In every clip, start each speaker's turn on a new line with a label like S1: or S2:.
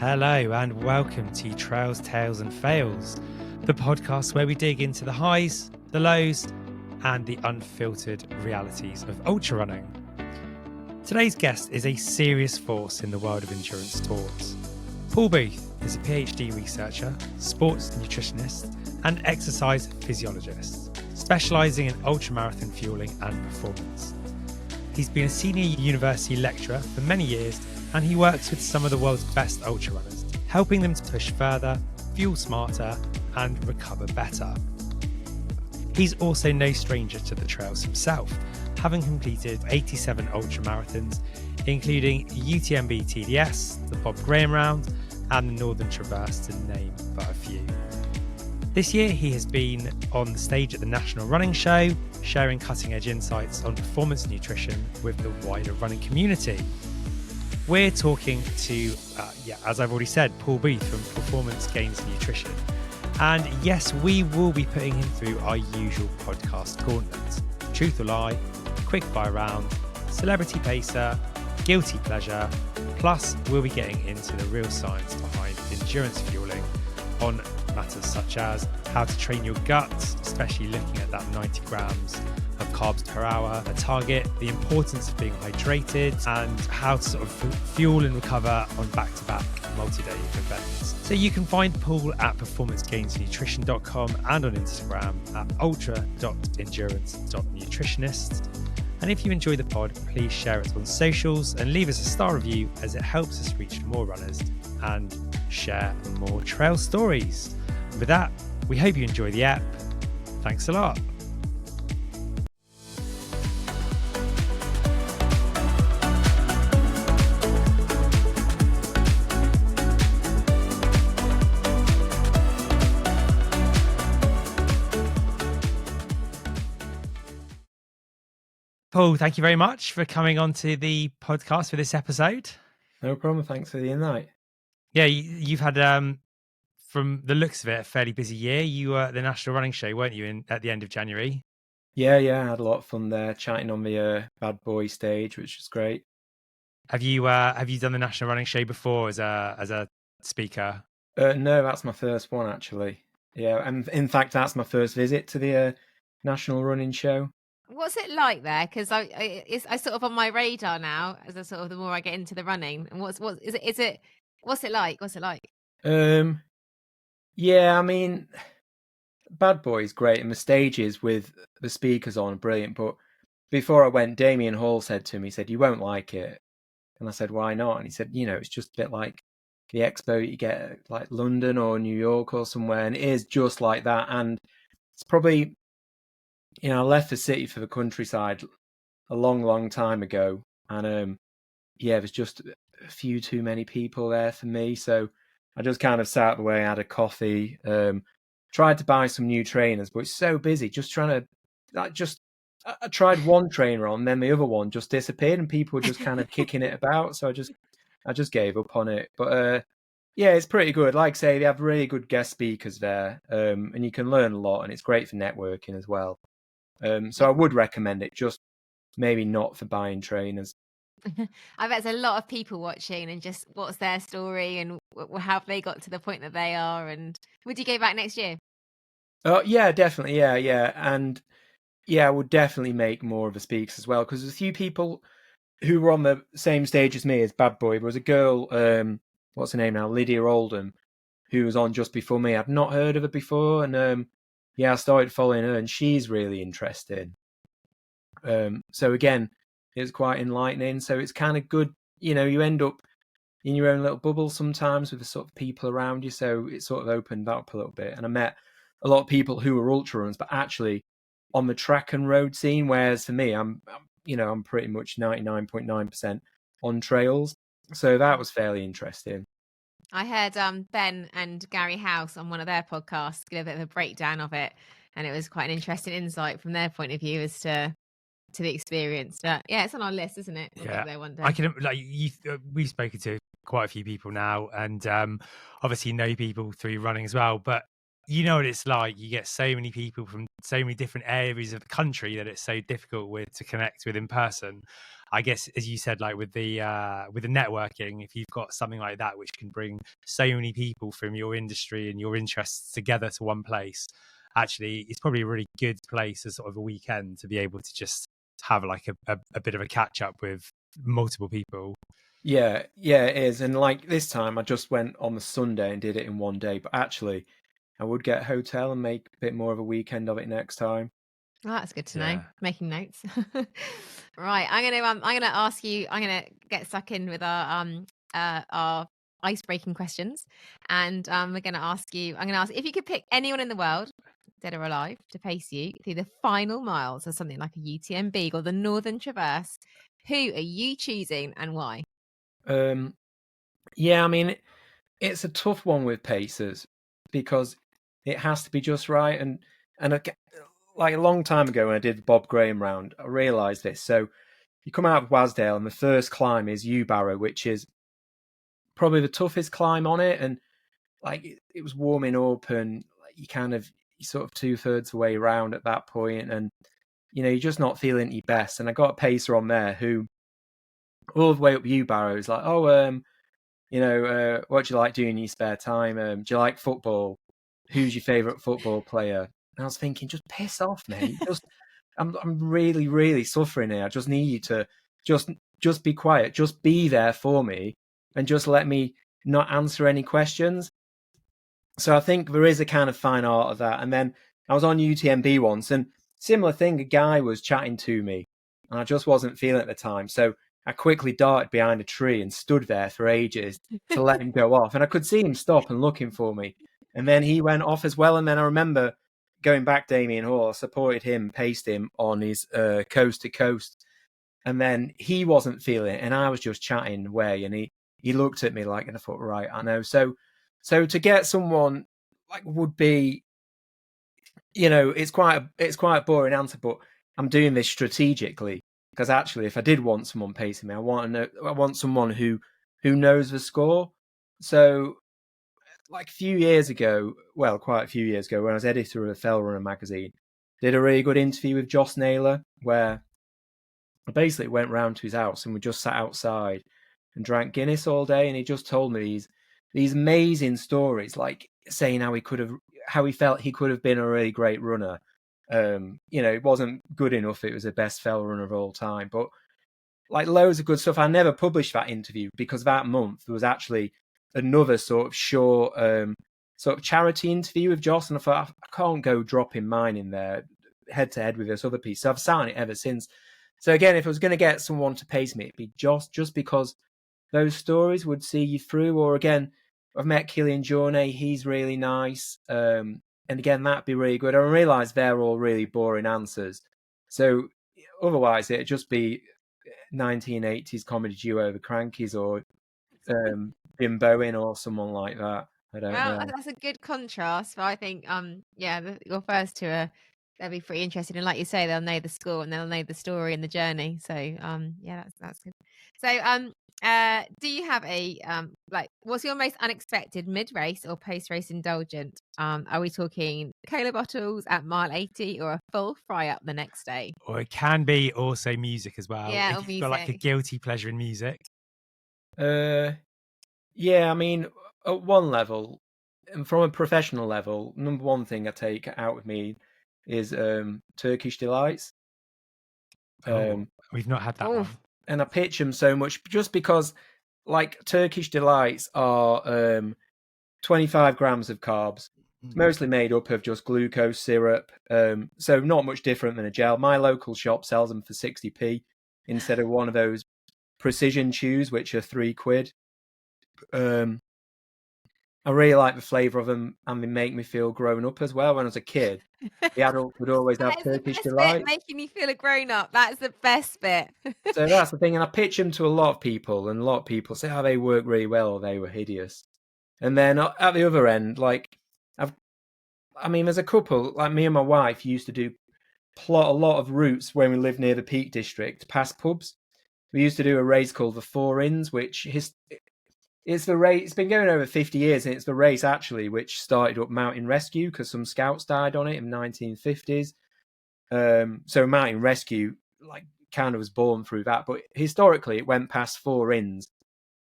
S1: Hello and welcome to Trails, Tales and Fails, the podcast where we dig into the highs, the lows and the unfiltered realities of ultra running. Today's guest is a serious force in the world of endurance sports. Paul Booth is a PhD researcher, sports nutritionist and exercise physiologist, specialising in ultramarathon fueling and performance. He's been a senior university lecturer for many years and he works with some of the world's best ultra runners, helping them to push further, fuel smarter, and recover better. He's also no stranger to the trails himself, having completed 87 ultra marathons, including UTMB TDS, the Bob Graham Round, and the Northern Traverse, to name but a few. This year, he has been on the stage at the National Running Show, sharing cutting-edge insights on performance nutrition with the wider running community. We're talking to, as I've already said, Paul Booth from Performance Gains Nutrition. And yes, we will be putting him through our usual podcast gauntlet. Truth or lie, quickfire round, celebrity pacer, guilty pleasure, plus we'll be getting into the real science behind endurance fueling on matters such as how to train your gut, especially looking at that 90 grams of carbs per hour, a target, the importance of being hydrated, and how to sort of fuel and recover on back-to-back multi-day events. So you can find Paul at performancegainsnutrition.com and on Instagram at ultra.endurance.nutritionist. And if you enjoy the pod, please share it on socials and leave us a star review, as it helps us reach more runners and share more trail stories. And with that, we hope you enjoy the app. Thanks a lot. Paul, thank you very much for coming on to the podcast for this episode.
S2: No problem. Thanks for the invite.
S1: Yeah, you've had, from the looks of it, a fairly busy year. You were at the National Running Show, weren't you, at the end of January?
S2: Yeah, I had a lot of fun there, chatting on the Bad Boy stage, which was great.
S1: Have you done the National Running Show before as a speaker?
S2: No, that's my first one actually. Yeah, and in fact, that's my first visit to the National Running Show.
S3: What's it like there? Because I sort of on my radar now as the more I get into the running. And what's it like? What's it like?
S2: Yeah, I mean, Bad Boy is great, and the stages with the speakers on are brilliant. But before I went, Damien Hall said to me, he said, "You won't like it," and I said, "Why not?" And he said, "It's just a bit like the expo you get at like London or New York or somewhere, and it is just like that." And it's probably, I left the city for the countryside a long time ago, and there's just a few too many people there for me. So I just kind of sat away, had a coffee, tried to buy some new trainers, but it's so busy. I tried one trainer on, then the other one just disappeared, and people were just kind of kicking it about. So I just gave up on it. But it's pretty good. Like I say, they have really good guest speakers there, and you can learn a lot, and it's great for networking as well. So I would recommend it, just maybe not for buying trainers.
S3: I bet there's a lot of people watching, and just what's their story and how they got to the point that they are. And would you go back next year?
S2: Oh, yeah, definitely. Yeah. And I would definitely make more of the speakers as well, because there's a few people who were on the same stage as me as Bad Boy. There was a girl, what's her name now? Lydia Oldham, who was on just before me. I'd not heard of her before. And I started following her, and she's really interesting. So again, it's quite enlightening. So it's kind of good. You end up in your own little bubble sometimes with the sort of people around you. So it sort of opened up a little bit. And I met a lot of people who were ultra runners, but actually on the track and road scene. Whereas for me, I'm pretty much 99.9% on trails. So that was fairly interesting.
S3: I heard Ben and Gary House on one of their podcasts give a bit of a breakdown of it, and it was quite an interesting insight from their point of view as to the experience. But yeah, it's on our list, isn't it?
S1: Yeah, I can we've spoken to quite a few people now, and obviously know people through running as well. But you know what it's like. You get so many people from so many different areas of the country that it's so difficult to connect with in person. I guess, as you said, like with the networking, if you've got something like that which can bring so many people from your industry and your interests together to one place, actually it's probably a really good place as sort of a weekend to be able to just have like a bit of a catch up with multiple people.
S2: Yeah, it is. And like this time I just went on the Sunday and did it in one day, but actually I would get a hotel and make a bit more of a weekend of it next time.
S3: Oh, that's good to know.
S1: Yeah.
S3: Making notes. Right. I'm gonna ask you, I'm gonna get stuck in with our ice breaking questions. And I'm gonna ask if you could pick anyone in the world, dead or alive, to pace you through the final miles of something like a UTMB or the Northern Traverse, who are you choosing and why?
S2: Yeah, I mean, it's a tough one with pacers because it has to be just right. And like a long time ago when I did the Bob Graham round, I realised this. So you come out of Wasdale and the first climb is U Barrow, which is probably the toughest climb on it. And like it was warming up, and you're sort of 2/3 the way around at that point, and you're just not feeling your best. And I got a pacer on there who all the way up U Barrow is like, what do you like doing in your spare time? Do you like football? Who's your favourite football player? And I was thinking, just piss off, mate. I'm really, really suffering here. I just need you to just be quiet. Just be there for me and just let me not answer any questions. So I think there is a kind of fine art of that. And then I was on UTMB once, and similar thing, a guy was chatting to me and I just wasn't feeling it at the time. So I quickly darted behind a tree and stood there for ages to let him go off. And I could see him stop and looking for me. And then he went off as well. And then I remember going back Damien Hall, I supported him, paced him on his coast to coast. And then he wasn't feeling it. And I was just chatting away. And he looked at me like, and I thought, right, I know. So to get someone like would be, it's quite a boring answer, but I'm doing this strategically. Because actually, if I did want someone pacing me, I want someone who knows the score. So, like quite a few years ago, when I was editor of the Fell Runner magazine, did a really good interview with Joss Naylor, where I basically went round to his house and we just sat outside and drank Guinness all day, and he just told me these amazing stories, like saying how he felt he could have been a really great runner. It wasn't good enough it was the best fell runner of all time, but like loads of good stuff. I never published that interview because that month there was actually another sort of short sort of charity interview with Joss, and I thought I can't go dropping mine in there head to head with this other piece. So I've sat on it ever since. So again, if I was going to get someone to pace me, it'd be Joss, just because those stories would see you through. Or again, I've met Killian Jornet, he's really nice. And again, that'd be really good. I realise they're all really boring answers. So otherwise, it'd just be 1980s comedy duo, the Crankies, or Jim Bowen, or someone like that. I don't know.
S3: That's a good contrast. But I think, your first two they'll be pretty interesting. And like you say, they'll know the score and they'll know the story and the journey. So, that's good. So, do you have a what's your most unexpected mid-race or post-race indulgent? Are we talking cola bottles at mile 80 or a full fry up the next day?
S1: Or it can be also music as well.
S3: Yeah,
S1: if you've got like a guilty pleasure in music.
S2: Yeah, I mean, at one level, and from a professional level, number one thing I take out with me is Turkish delights.
S1: We've not had that one.
S2: And I pitch them so much just because, like, Turkish delights are 25 grams of carbs, mostly made up of just glucose syrup. So not much different than a gel. My local shop sells them for 60p instead of one of those precision chews, which are £3. I really like the flavour of them, and they make me feel grown up as well. When I was a kid, the adults would always have Turkish delight.
S3: Making you feel a grown up. That's the best bit.
S2: So that's the thing, and I pitch them to a lot of people, and a lot of people say, "Oh, they work really well," or "They were hideous." And then at the other end, like there's a couple, like me and my wife used to do a lot of routes when we lived near the Peak District, past pubs. We used to do a race called the Four Inns, which it's the race. It's been going over 50 years, and it's the race actually which started up Mountain Rescue because some scouts died on it in the 1950s. So Mountain Rescue like kind of was born through that. But historically, it went past 4 inns.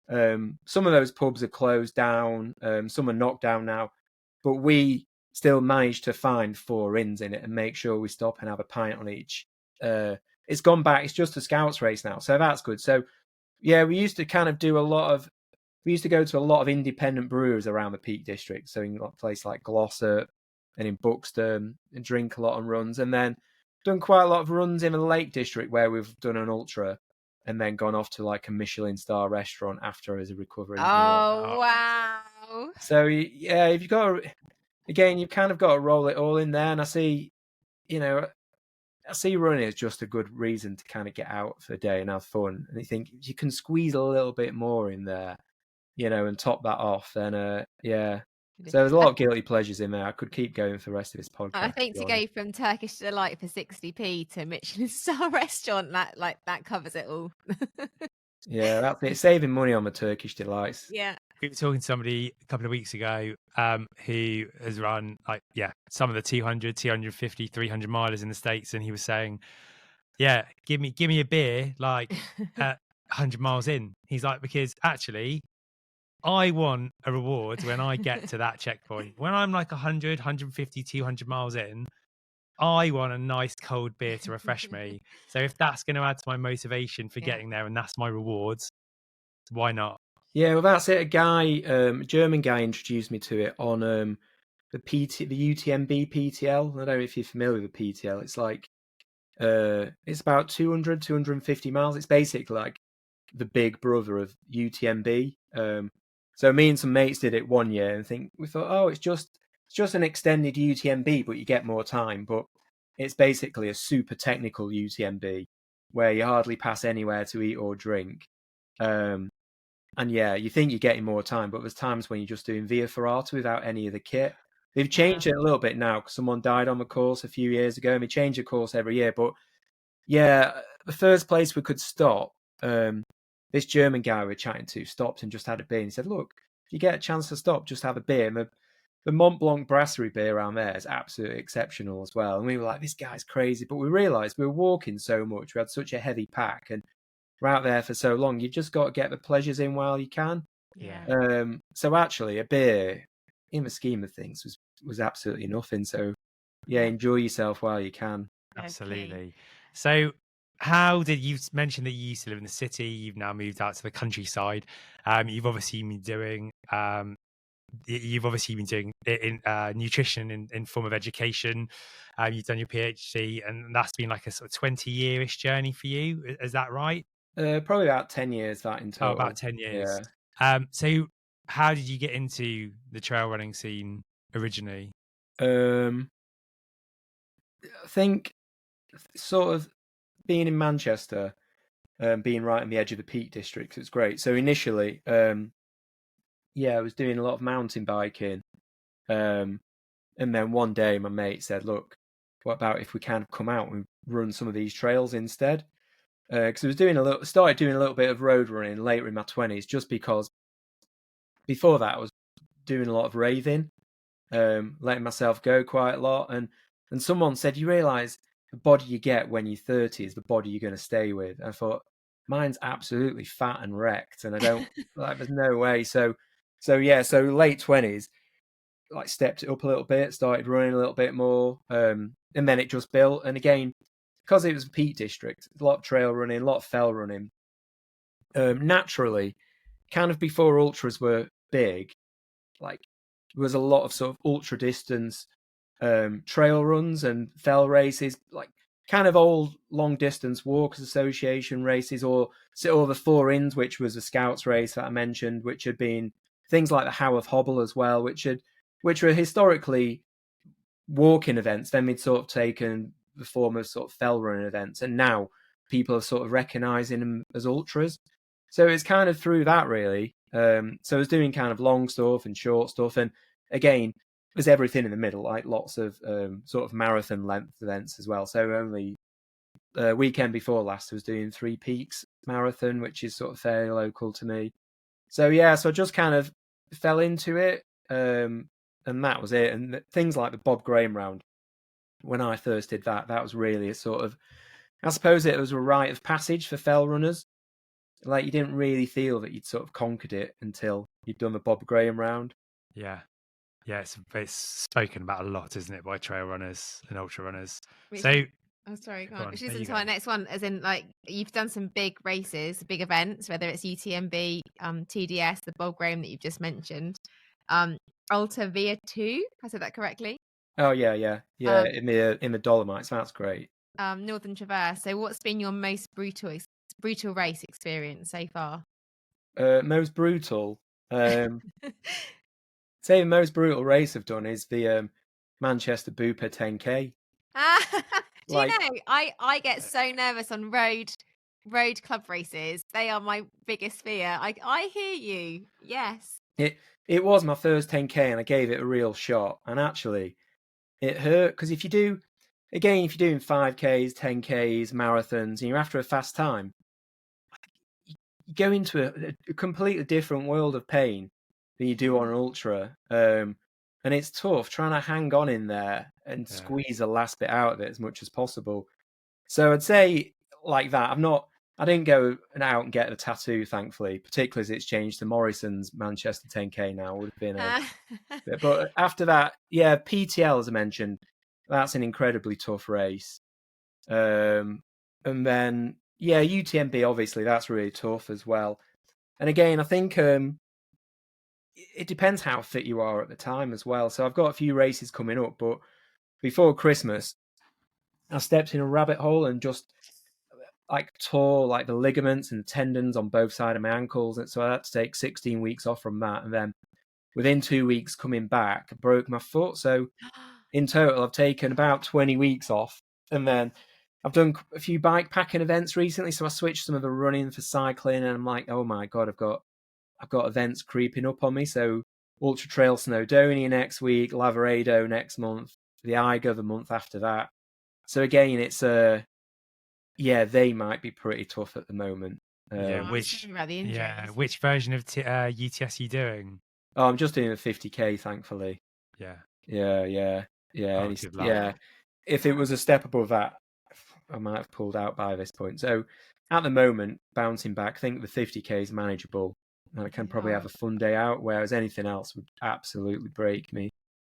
S2: Some of those pubs are closed down, some are knocked down now, but we still managed to find 4 inns in it and make sure we stop and have a pint on each. It's gone back, it's just a scouts race now, so that's good. So yeah, we used to kind of do we used to go to a lot of independent brewers around the Peak District, so in a place like Glossop and in Buxton, and drink a lot on runs, and then done quite a lot of runs in the Lake District where we've done an ultra and then gone off to like a Michelin star restaurant after as a recovery meal.
S3: Oh, wow.
S2: So yeah, if you've got again, you've kind of got to roll it all in there. And I see running as just a good reason to kind of get out for a day and have fun. And I think if you can squeeze a little bit more in there, and top that off, then yeah. So there's a lot of guilty pleasures in there. I could keep going for the rest of this podcast.
S3: I think to go from Turkish Delight for 60p to Michelin star restaurant, that covers it all.
S2: Yeah, that's it. Saving money on the Turkish Delights.
S3: Yeah.
S1: We were talking to somebody a couple of weeks ago who has run some of the 200, 250, 300 milers in the States, and he was saying, yeah, give me a beer like 100 miles in. He's like, because actually I want a reward when I get to that checkpoint. When I'm like 100, 150, 200 miles in, I want a nice cold beer to refresh me. So if that's going to add to my motivation for getting there and that's my rewards, why not?
S2: Yeah, well, that's it. A German guy introduced me to it on the UTMB PTL. I don't know if you're familiar with the PTL. It's like it's about 200, 250 miles. It's basically like the big brother of UTMB. So me and some mates did it one year and we thought, oh, it's just an extended UTMB, but you get more time. But it's basically a super technical UTMB where you hardly pass anywhere to eat or drink. And yeah, you think you're getting more time, but there's times when you're just doing via ferrata without any of the kit. They've changed it a little bit now because someone died on the course a few years ago, and we change the course every year. But yeah, the first place we could stop, this German guy we were chatting to stopped and just had a beer. And he said, look, if you get a chance to stop, just have a beer. And the Mont Blanc brasserie beer around there is absolutely exceptional as well. And we were like, this guy's crazy. But we realised we were walking so much. We had such a heavy pack. And we're out there for so long. You've just got to get the pleasures in while you can.
S3: Yeah.
S2: So actually, a beer, in the scheme of things, was absolutely nothing. So yeah, enjoy yourself while you can.
S1: Absolutely.
S3: Okay.
S1: So how did you mention that you used to live in the city? You've now moved out to the countryside. You've obviously been doing in nutrition in form of education. You've done your PhD, and that's been like a sort of 20-year-ish journey for you. Is that right?
S2: Probably about 10 years that in total.
S1: Oh, about 10 years.
S2: Yeah.
S1: So how did you get into the trail running scene originally?
S2: I think sort of being in Manchester, being right on the edge of the Peak District, it's great. So initially, I was doing a lot of mountain biking. And then one day my mate said, look, what about if we kind of come out and run some of these trails instead? Because I was started doing a little bit of road running later in my 20s, just because before that I was doing a lot of raving, letting myself go quite a lot. And someone said, you realise the body you get when you're 30 is the body you're going to stay with. And I thought, mine's absolutely fat and wrecked, and I don't there's no way. So late 20s, like stepped it up a little bit, started running a little bit more, and then it just built. And again, because it was a Peak District, a lot of trail running, a lot of fell running. Naturally, kind of before ultras were big, like there was a lot of sort of ultra distance trail runs and fell races, like kind of old long distance Walkers Association races, or the 4 Inns, which was a scouts race that I mentioned, which had been things like the Howarth Hobble as well, which were historically walking events. Then we'd sort of taken the form of sort of fell running events, and now people are sort of recognizing them as ultras. So it's kind of through that really. So I was doing kind of long stuff and short stuff, and again, there's everything in the middle, like lots of sort of marathon length events as well. So only weekend before last, I was doing 3 Peaks marathon, which is sort of fairly local to me. So yeah, so I just kind of fell into it, and that was it. And things like the Bob Graham round, when I first did that, that was really a sort of I suppose it was a rite of passage for fell runners. Like, you didn't really feel that you'd sort of conquered it until you'd done the Bob Graham round.
S1: Yeah. Yeah, it's spoken about a lot, isn't it, by trail runners and ultra runners. So,
S3: oh, sorry, go
S1: go
S3: on.
S1: on.
S3: Which
S1: There
S3: is
S1: you
S3: into
S1: go.
S3: our next one, as in, like, you've done some big races, big events, whether it's UTMB, TDS, the Bob Graham that you've just mentioned, Alta Via 2. I said that correctly.
S2: Oh yeah. In the Dolomites, that's great.
S3: Northern Traverse. So, what's been your most brutal race experience so far?
S2: Most brutal. Say the most brutal race I've done is the Manchester Bupa 10K.
S3: Do you know, I get so nervous on road club races. They are my biggest fear. I hear you. Yes.
S2: It was my first 10K and I gave it a real shot. And actually, it hurt because if you're doing 5Ks, 10Ks, marathons, and you're after a fast time, you go into a completely different world of pain than you do on an ultra. And it's tough trying to hang on in there and squeeze the last bit out of it as much as possible. So I'd say like that. I didn't go out and get a tattoo, thankfully, particularly as it's changed to Morrison's Manchester 10K now. Would have been a but after that, yeah, PTL, as I mentioned, that's an incredibly tough race. And then, yeah, UTMB, obviously, that's really tough as well. And again, I think it depends how fit you are at the time as well. So I've got a few races coming up, but before Christmas, I stepped in a rabbit hole and just like tore like the ligaments and tendons on both sides of my ankles. And so I had to take 16 weeks off from that. And then within 2 weeks coming back, I broke my foot. So in total, I've taken about 20 weeks off. And then I've done a few bike packing events recently. So I switched some of the running for cycling. And I'm like, oh my God, I've got events creeping up on me. So Ultra Trail Snowdonia next week, Lavaredo next month, the Eiger the month after that. So again, it's they might be pretty tough at the moment.
S1: Which version of UTS are you doing?
S2: Oh, I'm just doing a 50K, thankfully.
S1: Yeah.
S2: Oh, if it was a step above that, I might have pulled out by this point. So at the moment, bouncing back, I think the 50K is manageable. And I can probably have a fun day out, whereas anything else would absolutely break me.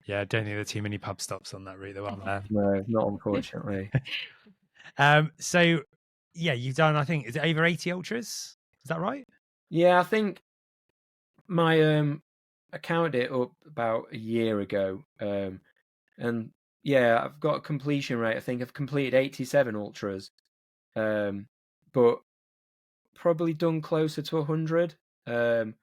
S1: Yeah, I don't think there are too many pub stops on that route, though, aren't there?
S2: No, not unfortunately.
S1: So, yeah, you've done, I think, is it over 80 ultras? Is that right?
S2: Yeah, I think my I counted it up about a year ago. And yeah, I've got a completion rate. I think I've completed 87 ultras. But probably done closer to 100. And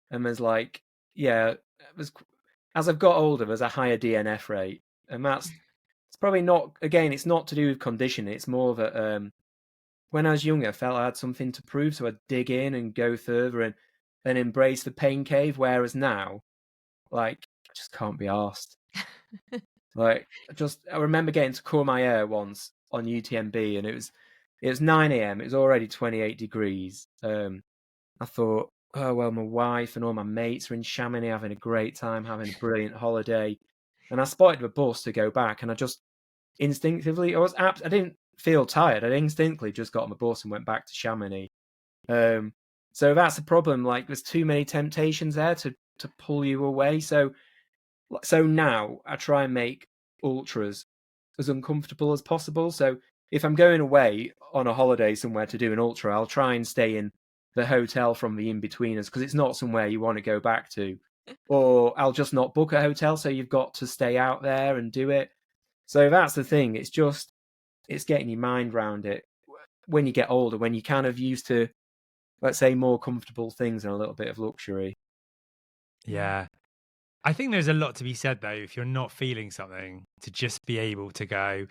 S2: there's like, as I've got older, there's a higher DNF rate. And it's probably not, again, it's not to do with conditioning. It's more that when I was younger, I felt I had something to prove. So I'd dig in and go further and embrace the pain cave. Whereas now, like, I just can't be arsed. Like, I remember getting to Courmayeur once on UTMB, and it was 9 a.m. It was already 28 degrees. I thought, oh well, my wife and all my mates are in Chamonix having a great time, having a brilliant holiday, and I spotted a bus to go back, and I just instinctively, I didn't feel tired. I instinctively just got on the bus and went back to Chamonix. So that's the problem. Like, there's too many temptations there to pull you away. So now I try and make ultras as uncomfortable as possible. So if I'm going away on a holiday somewhere to do an ultra, I'll try and stay in the hotel from the in-betweeners because it's not somewhere you want to go back to. Or I'll just not book a hotel, so you've got to stay out there and do it. So that's the thing. It's getting your mind around it when you get older, when you're kind of used to, let's say, more comfortable things and a little bit of luxury.
S1: Yeah. I think there's a lot to be said, though, if you're not feeling something, to just be able to go,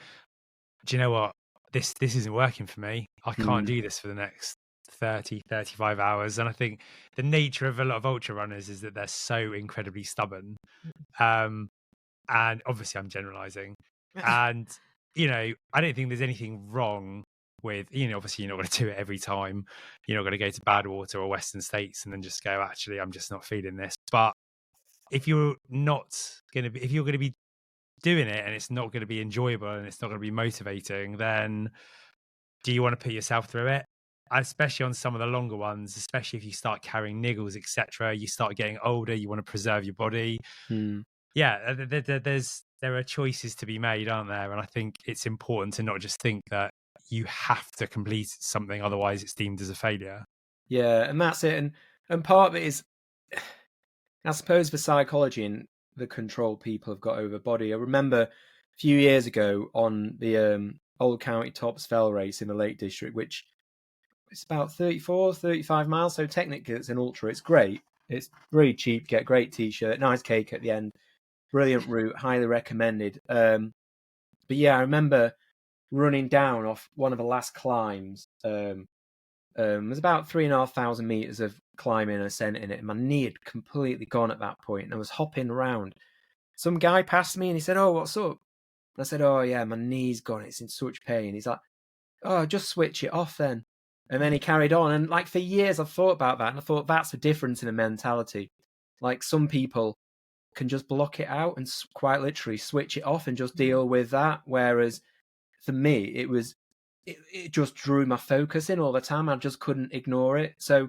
S1: do you know what? This isn't working for me. I can't do this for the next 30, 35 hours. And I think the nature of a lot of ultra runners is that they're so incredibly stubborn. And obviously I'm generalizing. And, I don't think there's anything wrong with, obviously you're not going to do it every time. You're not going to go to Badwater or Western States and then just go, actually, I'm just not feeling this. But if you're going to be doing it and it's not going to be enjoyable and it's not going to be motivating, then do you want to put yourself through it? Especially on some of the longer ones, especially if you start carrying niggles, etc. You start getting older, you want to preserve your body. Yeah, there are choices to be made, aren't there? And I think it's important to not just think that you have to complete something, otherwise it's deemed as a failure.
S2: Yeah, and that's it. And part of it is, I suppose, the psychology and the control people have got over body. I remember a few years ago on the Old County Tops Fell race in the Lake District, which it's about 34, 35 miles. So technically it's an ultra. It's great. It's really cheap. Get a great t-shirt, nice cake at the end. Brilliant route, highly recommended. But yeah, I remember running down off one of the last climbs. There's about 3,500 meters of climbing and ascent in it, and my knee had completely gone at that point, and I was hopping around. Some guy passed me and he said, "Oh, what's up?" And I said, "Oh yeah, my knee's gone. It's in such pain." He's like, "Oh, just switch it off then." And then he carried on, and like for years I've thought about that, and I thought that's the difference in a mentality. Like some people can just block it out and quite literally switch it off and just deal with that, whereas for me it just drew my focus in all the time. I just couldn't ignore it. So,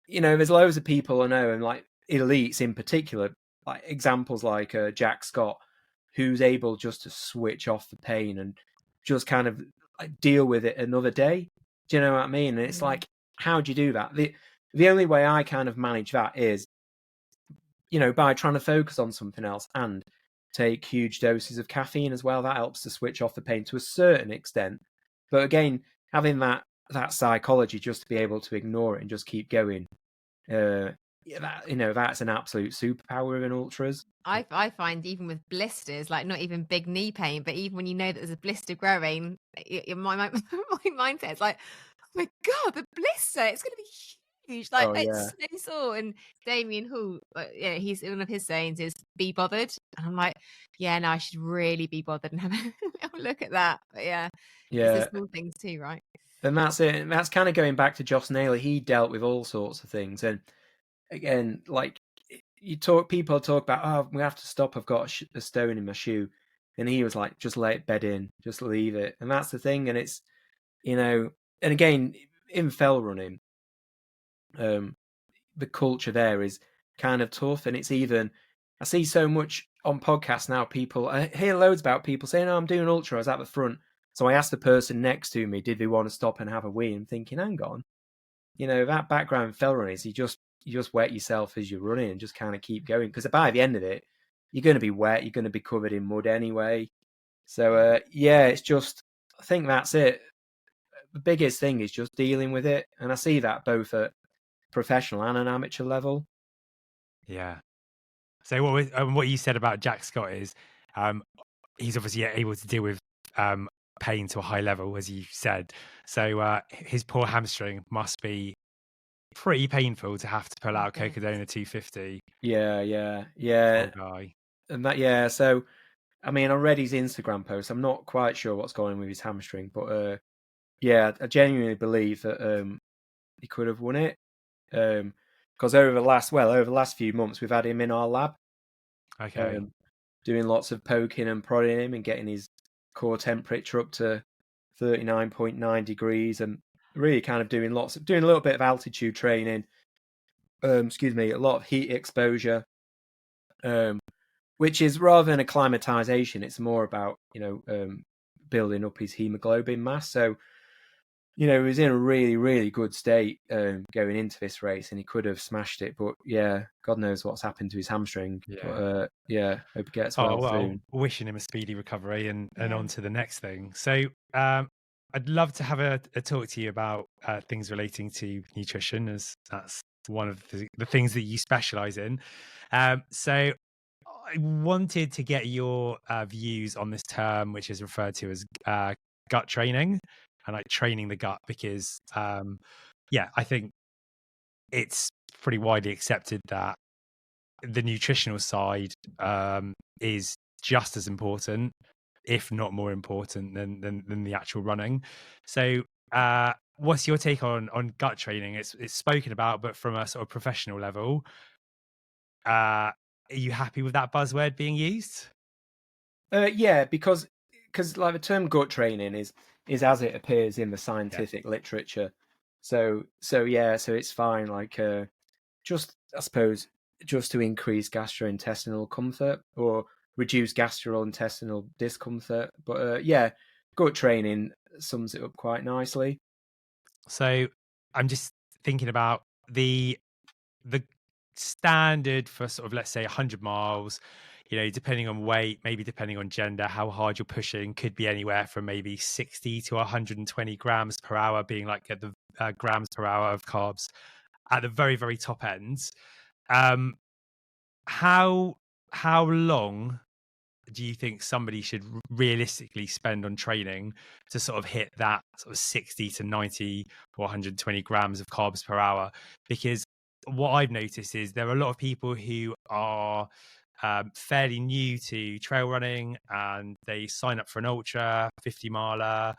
S2: there's loads of people I know, and like elites in particular, like examples like Jack Scott, who's able just to switch off the pain and just kind of like deal with it another day. Do you know what I mean? And it's like, how do you do that? The only way I kind of manage that is, by trying to focus on something else and take huge doses of caffeine as well. That helps to switch off the pain to a certain extent. But again, having that psychology just to be able to ignore it and just keep going, that's an absolute superpower in ultras.
S3: I find even with blisters, like not even big knee pain, but even when you know that there's a blister growing, my mindset is like, oh my God, the blister, it's going to be huge. Like, it's so sore. And Damien Hall, he's one of his sayings is be bothered. And I'm like, yeah, no, I should really be bothered and have a look at that. But it's the small things too, right?
S2: And that's it. And that's kind of going back to Joss Naylor. He dealt with all sorts of things. And again, like people talk about, oh, we have to stop. I've got a stone in my shoe. And he was like, just let it bed in, just leave it. And that's the thing. And it's, and again, in fell running, the culture there is kind of tough. And it's even, I see so much on podcasts now, I hear loads about people saying, oh, I'm doing ultra. I was at the front. So I asked the person next to me, did they want to stop and have a wee? I'm thinking, hang on, that background in fell running is you just wet yourself as you're running and just kind of keep going. Because by the end of it, you're going to be wet. You're going to be covered in mud anyway. So, it's just, I think that's it. The biggest thing is just dealing with it. And I see that both at professional and an amateur level.
S1: Yeah. So what you said about Jack Scott is he's obviously able to deal with pain to a high level, as you said. So his poor hamstring must be pretty painful to have to pull out Cocodona 250.
S2: Yeah.
S1: Poor guy.
S2: And that, so I mean, I read his Instagram post. I'm not quite sure what's going on with his hamstring, but I genuinely believe that he could have won it. Because over the last few months, we've had him in our lab.
S1: Okay.
S2: Doing lots of poking and prodding him and getting his core temperature up to 39.9 degrees and really kind of doing a little bit of altitude training. A lot of heat exposure. Which is rather than acclimatization, it's more about, building up his hemoglobin mass. So, he was in a really, really good state going into this race, and he could have smashed it. But God knows what's happened to his hamstring.
S1: Yeah.
S2: But hope he gets well soon.
S1: Wishing him a speedy recovery and on to the next thing. So I'd love to have a talk to you about things relating to nutrition, as that's one of the things that you specialize in. So I wanted to get your views on this term, which is referred to as gut training and like training the gut, because I think it's pretty widely accepted that the nutritional side is just as important, if not more important than the actual running. So what's your take on gut training? It's spoken about, but from a sort of professional level, are you happy with that buzzword being used?
S2: Because like the term gut training is, is as it appears in the scientific literature. So it's fine. Like just, I suppose, just to increase gastrointestinal comfort or reduce gastrointestinal discomfort. But gut training sums it up quite nicely.
S1: So I'm just thinking about the standard for sort of, let's say, 100 miles, depending on weight, maybe depending on gender, how hard you're pushing, could be anywhere from maybe 60 to 120 grams per hour, being like at the grams per hour of carbs at the very, very top ends. How long do you think somebody should realistically spend on training to sort of hit that sort of 60 to 90 or 120 grams of carbs per hour? Because what I've noticed is there are a lot of people who are fairly new to trail running, and they sign up for an ultra 50 miler,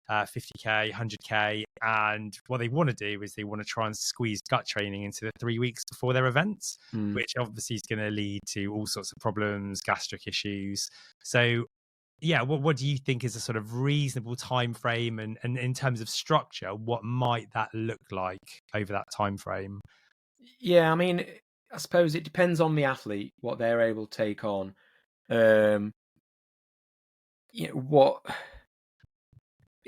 S1: 50k, 100k, and what they want to do is they want to try and squeeze gut training into the 3 weeks before their events, which obviously is going to lead to all sorts of problems, gastric issues. So yeah, what do you think is a sort of reasonable time frame, and in terms of structure, what might that look like over that time frame?
S2: Yeah, I mean, I suppose it depends on the athlete, what they're able to take on. What,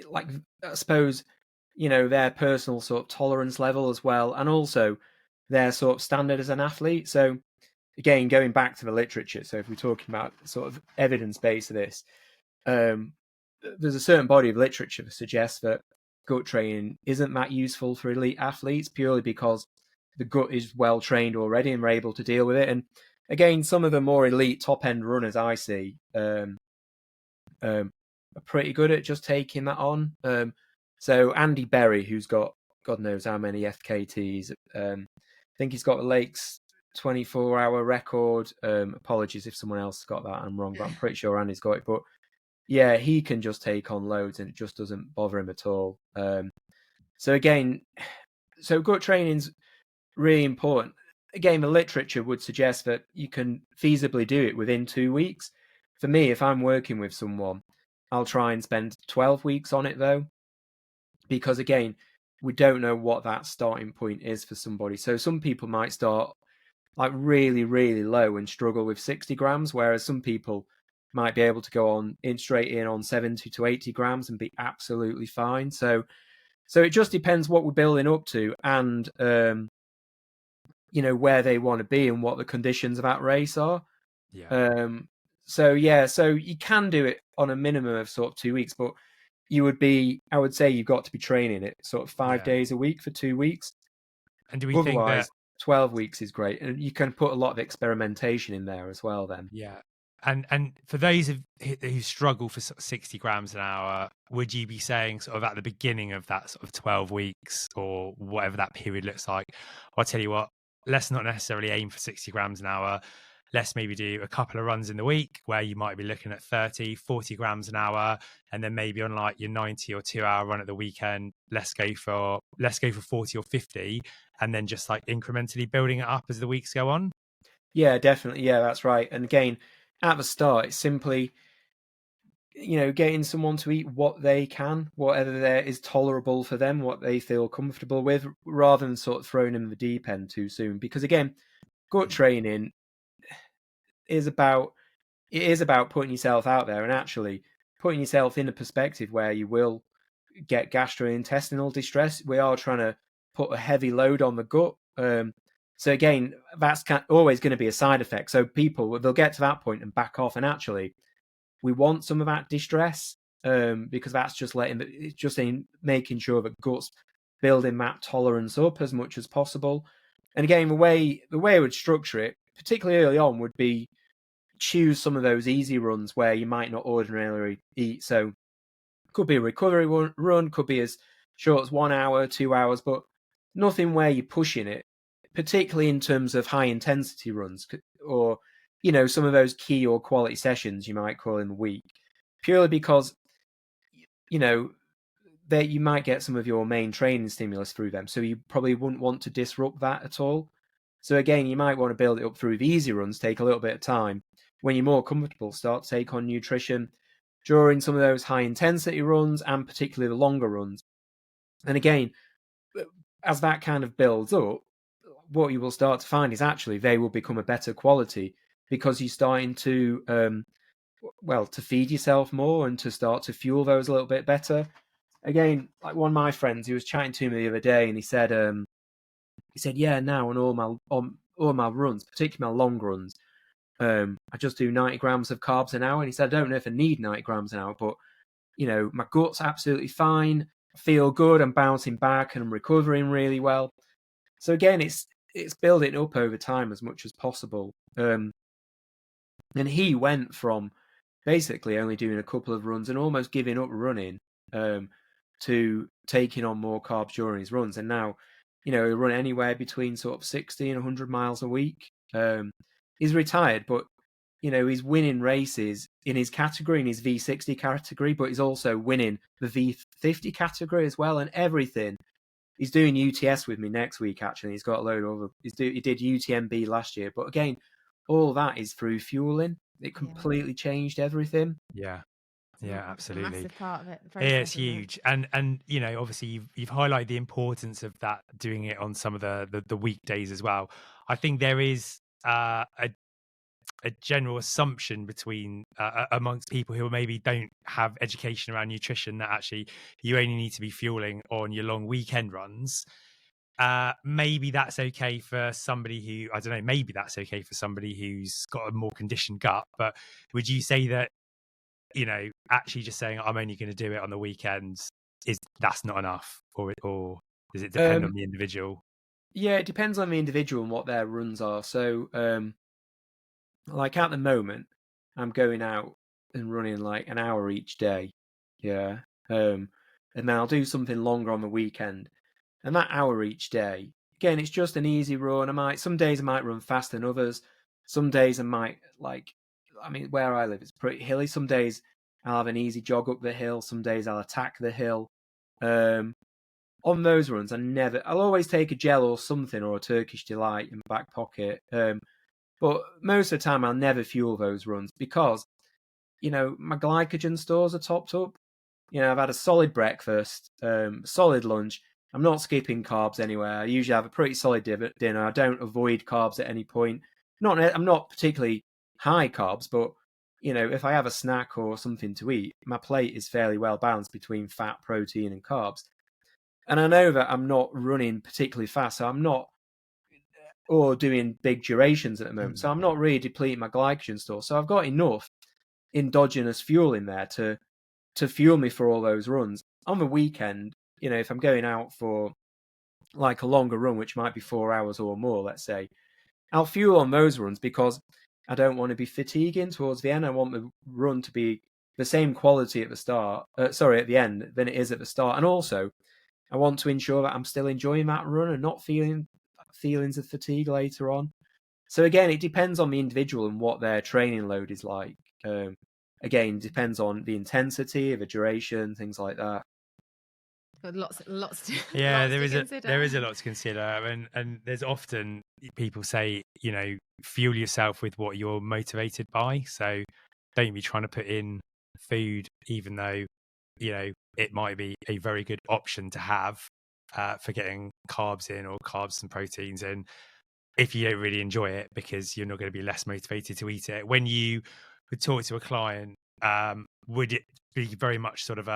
S2: like, I suppose, their personal sort of tolerance level as well, and also their sort of standard as an athlete. So again, going back to the literature, so if we're talking about sort of evidence base of this, there's a certain body of literature that suggests that gut training isn't that useful for elite athletes, purely because the gut is well trained already and we're able to deal with it. And again, some of the more elite top end runners I see are pretty good at just taking that on. So Andy Berry, who's got God knows how many FKTs, I think he's got the Lakes 24-hour record. Apologies if someone else got that, I'm wrong, but I'm pretty sure Andy's got it. But yeah, he can just take on loads and it just doesn't bother him at all. So gut training's really important. Again, the literature would suggest that you can feasibly do it within 2 weeks. For me, if I'm working with someone, I'll try and spend 12 weeks on it though, because again, we don't know what that starting point is for somebody. So some people might start like really, really low and struggle with 60 grams, whereas some people might be able to go on straight in on 70 to 80 grams and be absolutely fine. So it just depends what we're building up to, and where they want to be and what the conditions of that race are. So you can do it on a minimum of sort of 2 weeks, but I would say you've got to be training it sort of 5 days a week for 2 weeks.
S1: And do we think that
S2: 12 weeks is great, and you can put a lot of experimentation in there as well then?
S1: Yeah. And for those who struggle for sort of 60 grams an hour, would you be saying sort of at the beginning of that sort of 12 weeks or whatever that period looks like, I'll tell you what, let's not necessarily aim for 60 grams an hour. Let's maybe do a couple of runs in the week where you might be looking at 30, 40 grams an hour. And then maybe on like your 90 or 2-hour run at the weekend, let's go for 40 or 50, and then just like incrementally building it up as the weeks go on.
S2: Yeah, definitely. Yeah, that's right. And again, at the start, it's simply, getting someone to eat what they can, whatever there is tolerable for them, what they feel comfortable with, rather than sort of throwing them in the deep end too soon. Because again, gut training is about putting yourself out there and actually putting yourself in a perspective where you will get gastrointestinal distress. We are trying to put a heavy load on the gut. So again, that's always going to be a side effect. So people, they'll get to that point and back off. And actually, we want some of that distress because that's just making sure that gut's building that tolerance up as much as possible. And again, the way I would structure it, particularly early on, would be choose some of those easy runs where you might not ordinarily eat. So could be a recovery run, could be as short as 1 hour, 2 hours, but nothing where you're pushing it, particularly in terms of high intensity runs or, some of those key or quality sessions you might call in the week, purely because, that you might get some of your main training stimulus through them. So you probably wouldn't want to disrupt that at all. So again, you might want to build it up through the easy runs, take a little bit of time. When you're more comfortable, start to take on nutrition. during some of those high intensity runs and particularly the longer runs. And again, as that kind of builds up, what you will start to find is actually they will become a better quality because you're starting to to feed yourself more and to start to fuel those a little bit better. Again, like one of my friends, he was chatting to me the other day, and he said, yeah, now on all my runs, particularly my long runs, I just do 90 grams of carbs an hour. And he said, I don't know if I need 90 grams an hour, but my gut's absolutely fine. I feel good. I'm bouncing back and I'm recovering really well. So again, it's building up over time as much as possible. And he went from basically only doing a couple of runs and almost giving up running to taking on more carbs during his runs. And now, he run anywhere between sort of 60 and 100 miles a week. He's retired, but, he's winning races in his category, in his V60 category, but he's also winning the V50 category as well and everything. He's doing UTS with me next week, actually. He's got a load of he did UTMB last year. But again, all that is through fueling. It completely changed everything.
S1: Yeah. Yeah, absolutely.
S3: A massive part of it.
S1: Yeah, it's huge. And obviously you've highlighted the importance of that, doing it on some of the weekdays as well. I think there is a general assumption between amongst people who maybe don't have education around nutrition that actually you only need to be fueling on your long weekend runs. Maybe that's okay for somebody who, I don't know, maybe that's okay for somebody who's got a more conditioned gut. But would you say that, actually just saying I'm only going to do it on the weekends, that's not enough, or does it depend on the individual?
S2: Yeah, it depends on the individual and what their runs are. So, like at the moment, I'm going out and running like an hour each day. Yeah. And then I'll do something longer on the weekend. And that hour each day, again, it's just an easy run. Some days I might run faster than others. Some days I might where I live, it's pretty hilly. Some days I'll have an easy jog up the hill. Some days I'll attack the hill. On those runs, I'll always take a gel or something or a Turkish Delight in my back pocket. But most of the time I'll never fuel those runs because, my glycogen stores are topped up. I've had a solid breakfast, solid lunch. I'm not skipping carbs anywhere. I usually have a pretty solid dinner. I don't avoid carbs at any point. I'm not particularly high carbs, but, if I have a snack or something to eat, my plate is fairly well balanced between fat, protein, and carbs. And I know that I'm not running particularly fast, so I'm not or doing big durations at the moment. So I'm not really depleting my glycogen store. So I've got enough endogenous fuel in there to fuel me for all those runs. On the weekend, if I'm going out for like a longer run, which might be 4 hours or more, let's say, I'll fuel on those runs because I don't want to be fatiguing towards the end. I want the run to be the same quality at the end than it is at the start. And also, I want to ensure that I'm still enjoying that run and not feeling feelings of fatigue later on. So again, it depends on the individual and what their training load is like. Again, depends on the intensity, the duration, things like that.
S3: Got lots to
S1: yeah,
S3: lots
S1: there is a lot to consider, and there's often people say, fuel yourself with what you're motivated by. So don't be trying to put in food, even though it might be a very good option to have for getting carbs in or carbs and proteins in, if you don't really enjoy it, because you're not going to be less motivated to eat it. When you would talk to a client, would it be very much sort of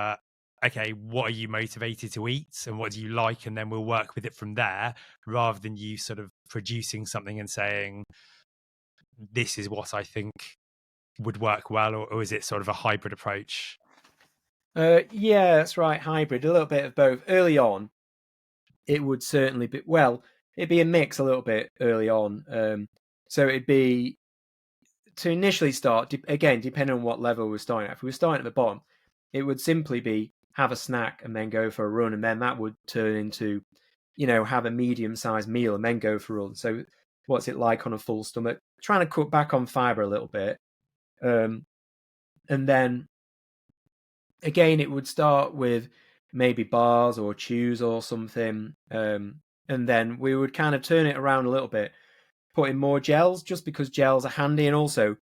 S1: okay, what are you motivated to eat and what do you like? And then we'll work with it from there, rather than you sort of producing something and saying, this is what I think would work well, or is it sort of a hybrid approach?
S2: Yeah, that's right. Hybrid, a little bit of both. Early on, it would certainly be, it'd be a mix a little bit early on. So it'd be to initially start, again, depending on what level we're starting at. If we were starting at the bottom, it would simply be have a snack and then go for a run. And then that would turn into, have a medium-sized meal and then go for a run. So what's it like on a full stomach? Trying to cut back on fiber a little bit. And then, again, it would start with maybe bars or chews or something. And then we would kind of turn it around a little bit, put in more gels, just because gels are handy. And also,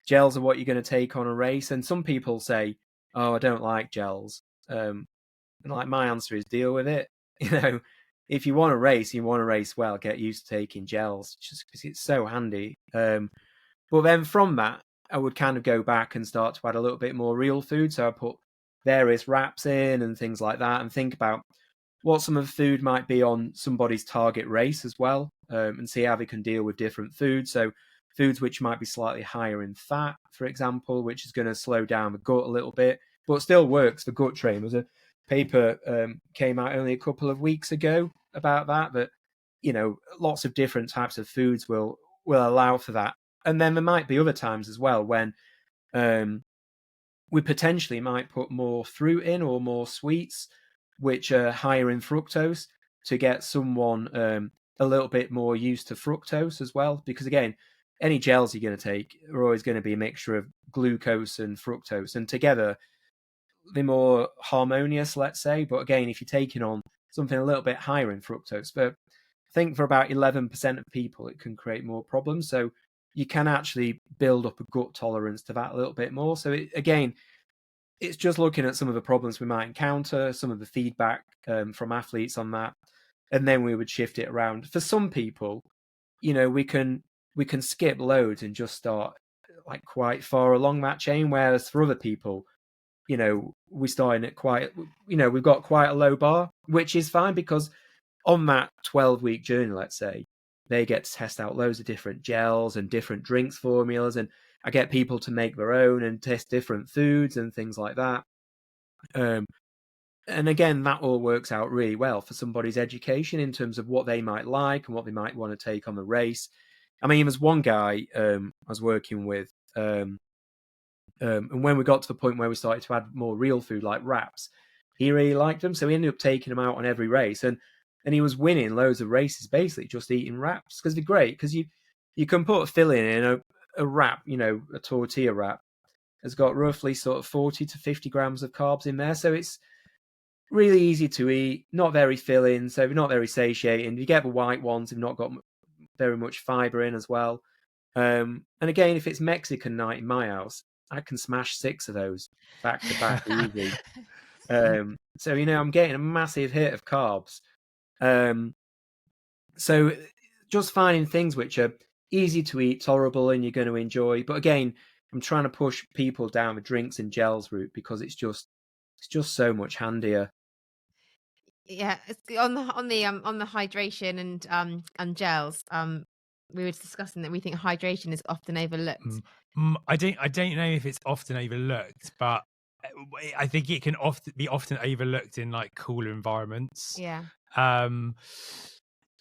S2: gels are what you're going to take on a race. And some people say, oh, I don't like gels. And like my answer is deal with it. You know, if you want to race well, get used to taking gels just because it's so handy. But then from that, I would kind of go back and start to add a little bit more real food. So I put various wraps in and things like that, and think about what some of the food might be on somebody's target race as well, and see how they can deal with different foods. So foods which might be slightly higher in fat, for example, which is going to slow down the gut a little bit, but still works for gut training. There's a paper came out only a couple of weeks ago about that, you know, lots of different types of foods will allow for that. And then there might be other times as well when we potentially might put more fruit in or more sweets, which are higher in fructose, to get someone a little bit more used to fructose as well. Because again, any gels you're going to take are always going to be a mixture of glucose and fructose, and together they're more harmonious, let's say. But again, if you're taking on something a little bit higher in fructose, but I think for about 11% of people, it can create more problems. So you can actually build up a gut tolerance to that a little bit more. So again, it's just looking at some of the problems we might encounter, some of the feedback from athletes on that, and then we would shift it around. For some people, you know, we can skip loads and just start like quite far along that chain, whereas for other people, you know, we're starting at quite, you know, we've got quite a low bar, which is fine, because on that 12-week journey, let's say, they get to test out loads of different gels and different drinks formulas, and I get people to make their own and test different foods and things like that. And again, that all works out really well for somebody's education in terms of what they might like and what they might want to take on the race. I mean, there's one guy I was working with, and when we got to the point where we started to add more real food like wraps, he really liked them, so he ended up taking them out on every race, and he was winning loads of races basically just eating wraps, because they're great, because you can put a filling in a wrap, you know, a tortilla wrap has got roughly sort of 40 to 50 grams of carbs in there, so it's really easy to eat, not very filling, so not very satiating. You get the white ones, they've not got very much fiber in as well. And again, if it's Mexican night in my house, I can smash 6 of those back to back easy. So, you know, I'm getting a massive hit of carbs. So just finding things which are easy to eat, tolerable, and you're going to enjoy. But again, I'm trying to push people down the drinks and gels route, because it's just so much handier.
S3: Yeah, it's on the hydration and gels. We were discussing that we think hydration is often overlooked.
S1: I don't know if it's often overlooked, but I think it can often be overlooked in like cooler environments.
S3: Yeah.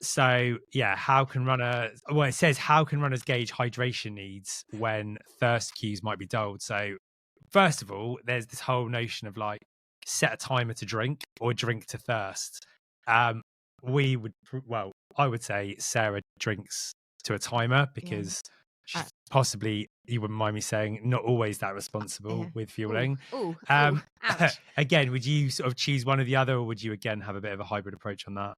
S1: So yeah, it says how can runners gauge hydration needs when thirst cues might be dulled? So first of all, there's this whole notion of like set a timer to drink or drink to thirst. I would say Sarah drinks to a timer, because she's possibly, you wouldn't mind me saying, not always that responsible with fueling.
S3: Ouch.
S1: Again, would you sort of choose one or the other, or would you again have a bit of a hybrid approach on that?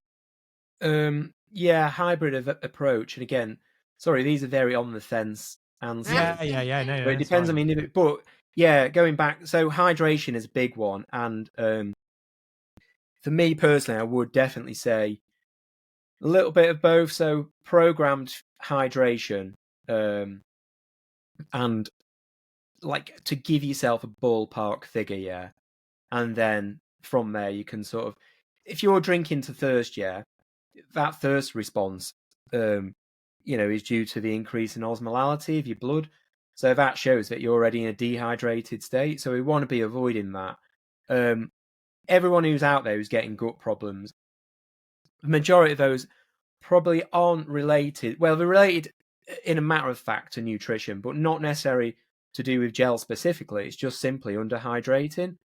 S2: Yeah, hybrid approach. And again, sorry, these are very on the fence answers.
S1: Yeah. No,
S2: it depends on the individual. But yeah, going back, so hydration is a big one, and for me personally, I would definitely say a little bit of both. So programmed hydration, and like to give yourself a ballpark figure, yeah, and then from there you can sort of, if you're drinking to thirst, yeah, that thirst response, you know, is due to the increase in osmolality of your blood. So that shows that you're already in a dehydrated state. So we want to be avoiding that. Everyone who's out there who's getting gut problems, the majority of those probably aren't related. Well, they're related in a matter of fact to nutrition, but not necessarily to do with gel specifically. It's just simply underhydrating.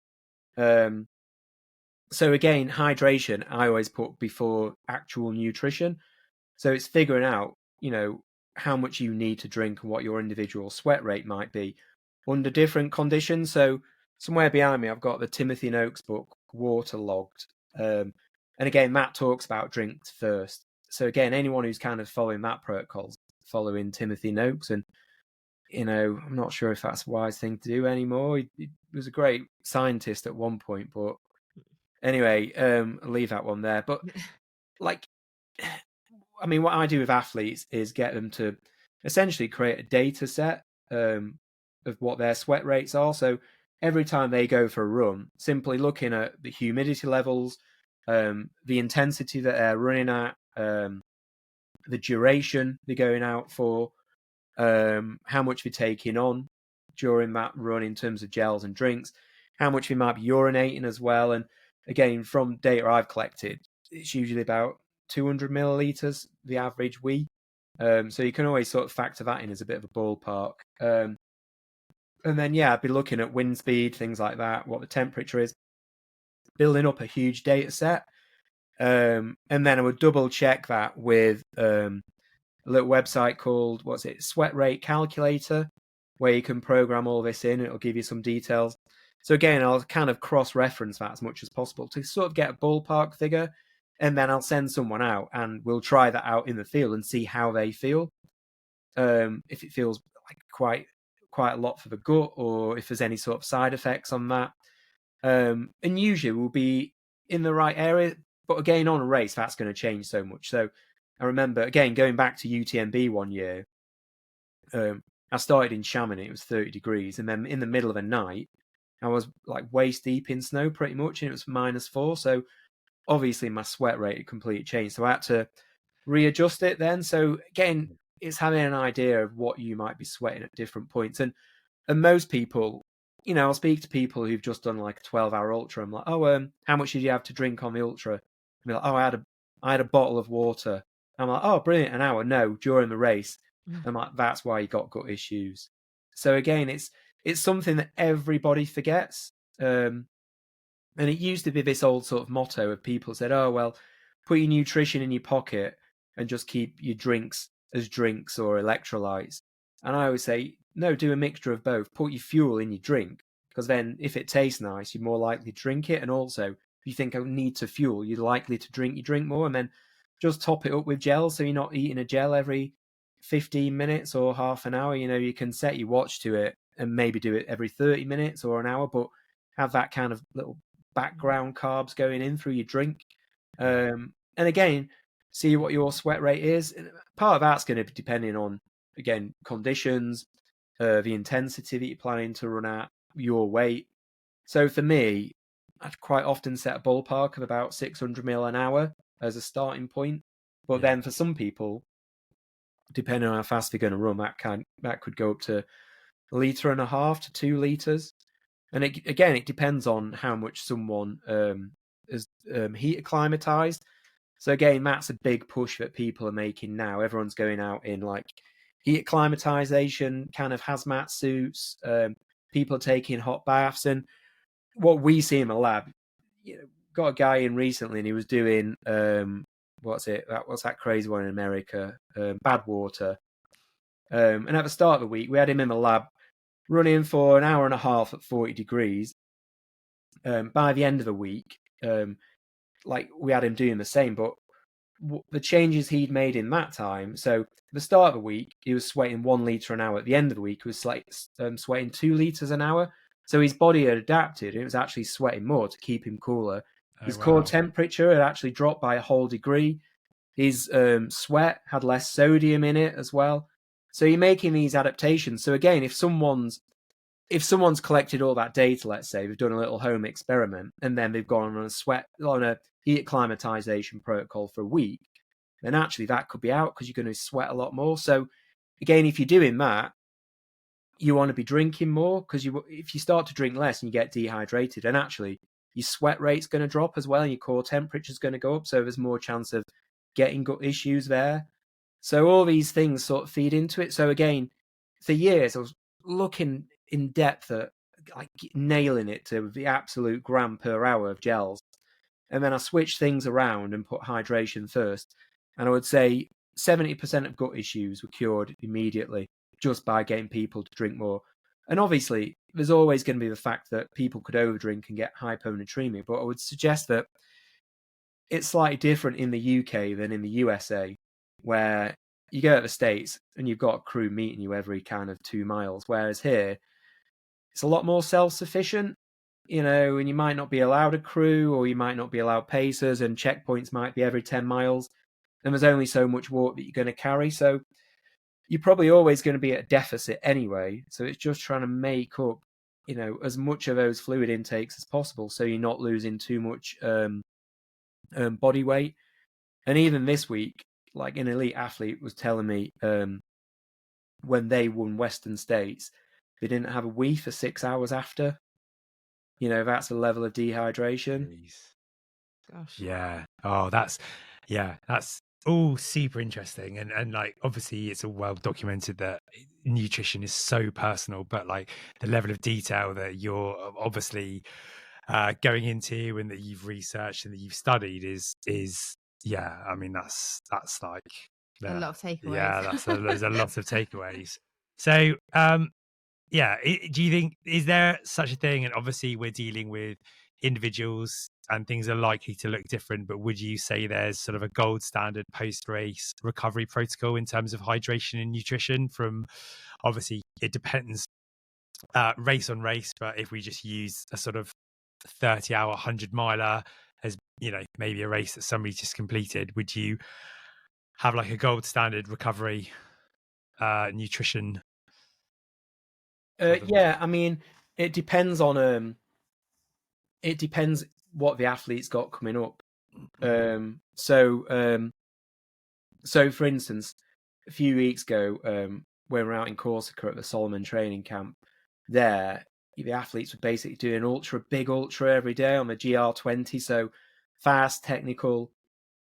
S2: So again, hydration, I always put before actual nutrition. So it's figuring out, you know, how much you need to drink and what your individual sweat rate might be under different conditions. So somewhere behind me, I've got the Timothy Noakes book, Waterlogged. And again, Matt talks about drink first. So again, anyone who's kind of following that protocol, following Timothy Noakes. And I'm not sure if that's a wise thing to do anymore. He was a great scientist at one point, but anyway, I'll leave that one there. But like, I mean, what I do with athletes is get them to essentially create a data set of what their sweat rates are. So every time they go for a run, simply looking at the humidity levels, the intensity that they're running at, the duration they're going out for, how much they're taking on during that run in terms of gels and drinks, how much they might be urinating as well. And again, from data I've collected, it's usually about 200 milliliters, the average wee. So you can always sort of factor that in as a bit of a ballpark. And then, I'd be looking at wind speed, things like that, what the temperature is, building up a huge data set. And then I would double check that with a little website called, Sweat Rate Calculator, where you can program all this in. It'll give you some details. So again, I'll kind of cross-reference that as much as possible to sort of get a ballpark figure. And then I'll send someone out and we'll try that out in the field and see how they feel. If it feels like quite a lot for the gut, or if there's any sort of side effects on that. And usually we'll be in the right area. But again, on a race, that's going to change so much. So I remember, again, going back to UTMB one year, I started in Chamonix, it was 30 degrees. And then in the middle of the night, I was like waist deep in snow pretty much, and it was -4. So obviously my sweat rate had completely changed. So I had to readjust it then. So again, it's having an idea of what you might be sweating at different points. And most people, I'll speak to people who've just done like a 12-hour ultra. I'm like, how much did you have to drink on the ultra? And be like, I had a bottle of water. I'm like, oh, brilliant, an hour. No, during the race. I'm like, that's why you got gut issues. So again, it's something that everybody forgets. And it used to be this old sort of motto of people said, oh, well, put your nutrition in your pocket and just keep your drinks as drinks or electrolytes. And I always say, no, do a mixture of both. Put your fuel in your drink, because then if it tastes nice, you're more likely to drink it. And also, if you think I need to fuel, you're likely to drink your drink more. And then just top it up with gel, so you're not eating a gel every 15 minutes or half an hour. You can set your watch to it and maybe do it every 30 minutes or an hour, but have that kind of little background carbs going in through your drink. And again, see what your sweat rate is. Part of that's going to be depending on, again, conditions, the intensity that you're planning to run at, your weight. So for me, I'd quite often set a ballpark of about 600 mil an hour as a starting point. But then for some people, depending on how fast they're going to run, that could go up to 1.5 litres to 2 litres. And it depends on how much someone is heat acclimatized. So again, that's a big push that people are making now. Everyone's going out in like heat acclimatization, kind of hazmat suits. People are taking hot baths. And what we see in the lab, got a guy in recently and he was doing, what's that crazy one in America? Bad water. And at the start of the week, we had him in the lab running for an hour and a half at 40 degrees. By the end of the week, we had him doing the same, but the changes he'd made in that time. So at the start of the week, he was sweating 1 litre an hour. At the end of the week, he was sweating 2 litres an hour. So his body had adapted. It was actually sweating more to keep him cooler. His core temperature had actually dropped by a whole degree. His sweat had less sodium in it as well. So you're making these adaptations. So again, if someone's collected all that data, let's say they've done a little home experiment, and then they've gone on a heat acclimatization protocol for a week, then actually that could be out because you're going to sweat a lot more. So again, if you're doing that, you want to be drinking more, because if you start to drink less and you get dehydrated, and actually your sweat rate's going to drop as well, and your core temperature's going to go up. So there's more chance of getting gut issues there. So all these things sort of feed into it. So again, for years, I was looking in depth at like nailing it to the absolute gram per hour of gels. And then I switched things around and put hydration first. And I would say 70% of gut issues were cured immediately just by getting people to drink more. And obviously, there's always going to be the fact that people could overdrink and get hyponatremia. But I would suggest that it's slightly different in the UK than in the USA, where you go to the States and you've got a crew meeting you every kind of 2 miles, whereas here it's a lot more self-sufficient, and you might not be allowed a crew, or you might not be allowed pacers, and checkpoints might be every 10 miles, and there's only so much water that you're going to carry, so you're probably always going to be at a deficit anyway. So it's just trying to make up, as much of those fluid intakes as possible, so you're not losing too much body weight. And even this week, like an elite athlete was telling me, when they won Western States, they didn't have a wee for 6 hours after. That's the level of dehydration.
S1: Jeez.
S3: Gosh.
S1: Yeah. Oh, that's all super interesting. And like, obviously it's all well documented that nutrition is so personal, but like the level of detail that you're obviously going into and that you've researched and that you've studied is yeah, I mean, that's like
S3: A lot of takeaways.
S1: Yeah, there's a lot of takeaways. So, yeah, do you think, is there such a thing? And obviously we're dealing with individuals and things are likely to look different, but would you say there's sort of a gold standard post-race recovery protocol in terms of hydration and nutrition? From, obviously it depends race on race, but if we just use a sort of 30-hour 100-miler as, maybe a race that somebody just completed, would you have like a gold standard recovery nutrition?
S2: Yeah, I mean, it depends on it depends what the athlete's got coming up. So for instance, a few weeks ago, when we were out in Corsica at the Solomon training camp, there the athletes were basically doing big ultra every day on the GR20, so fast, technical.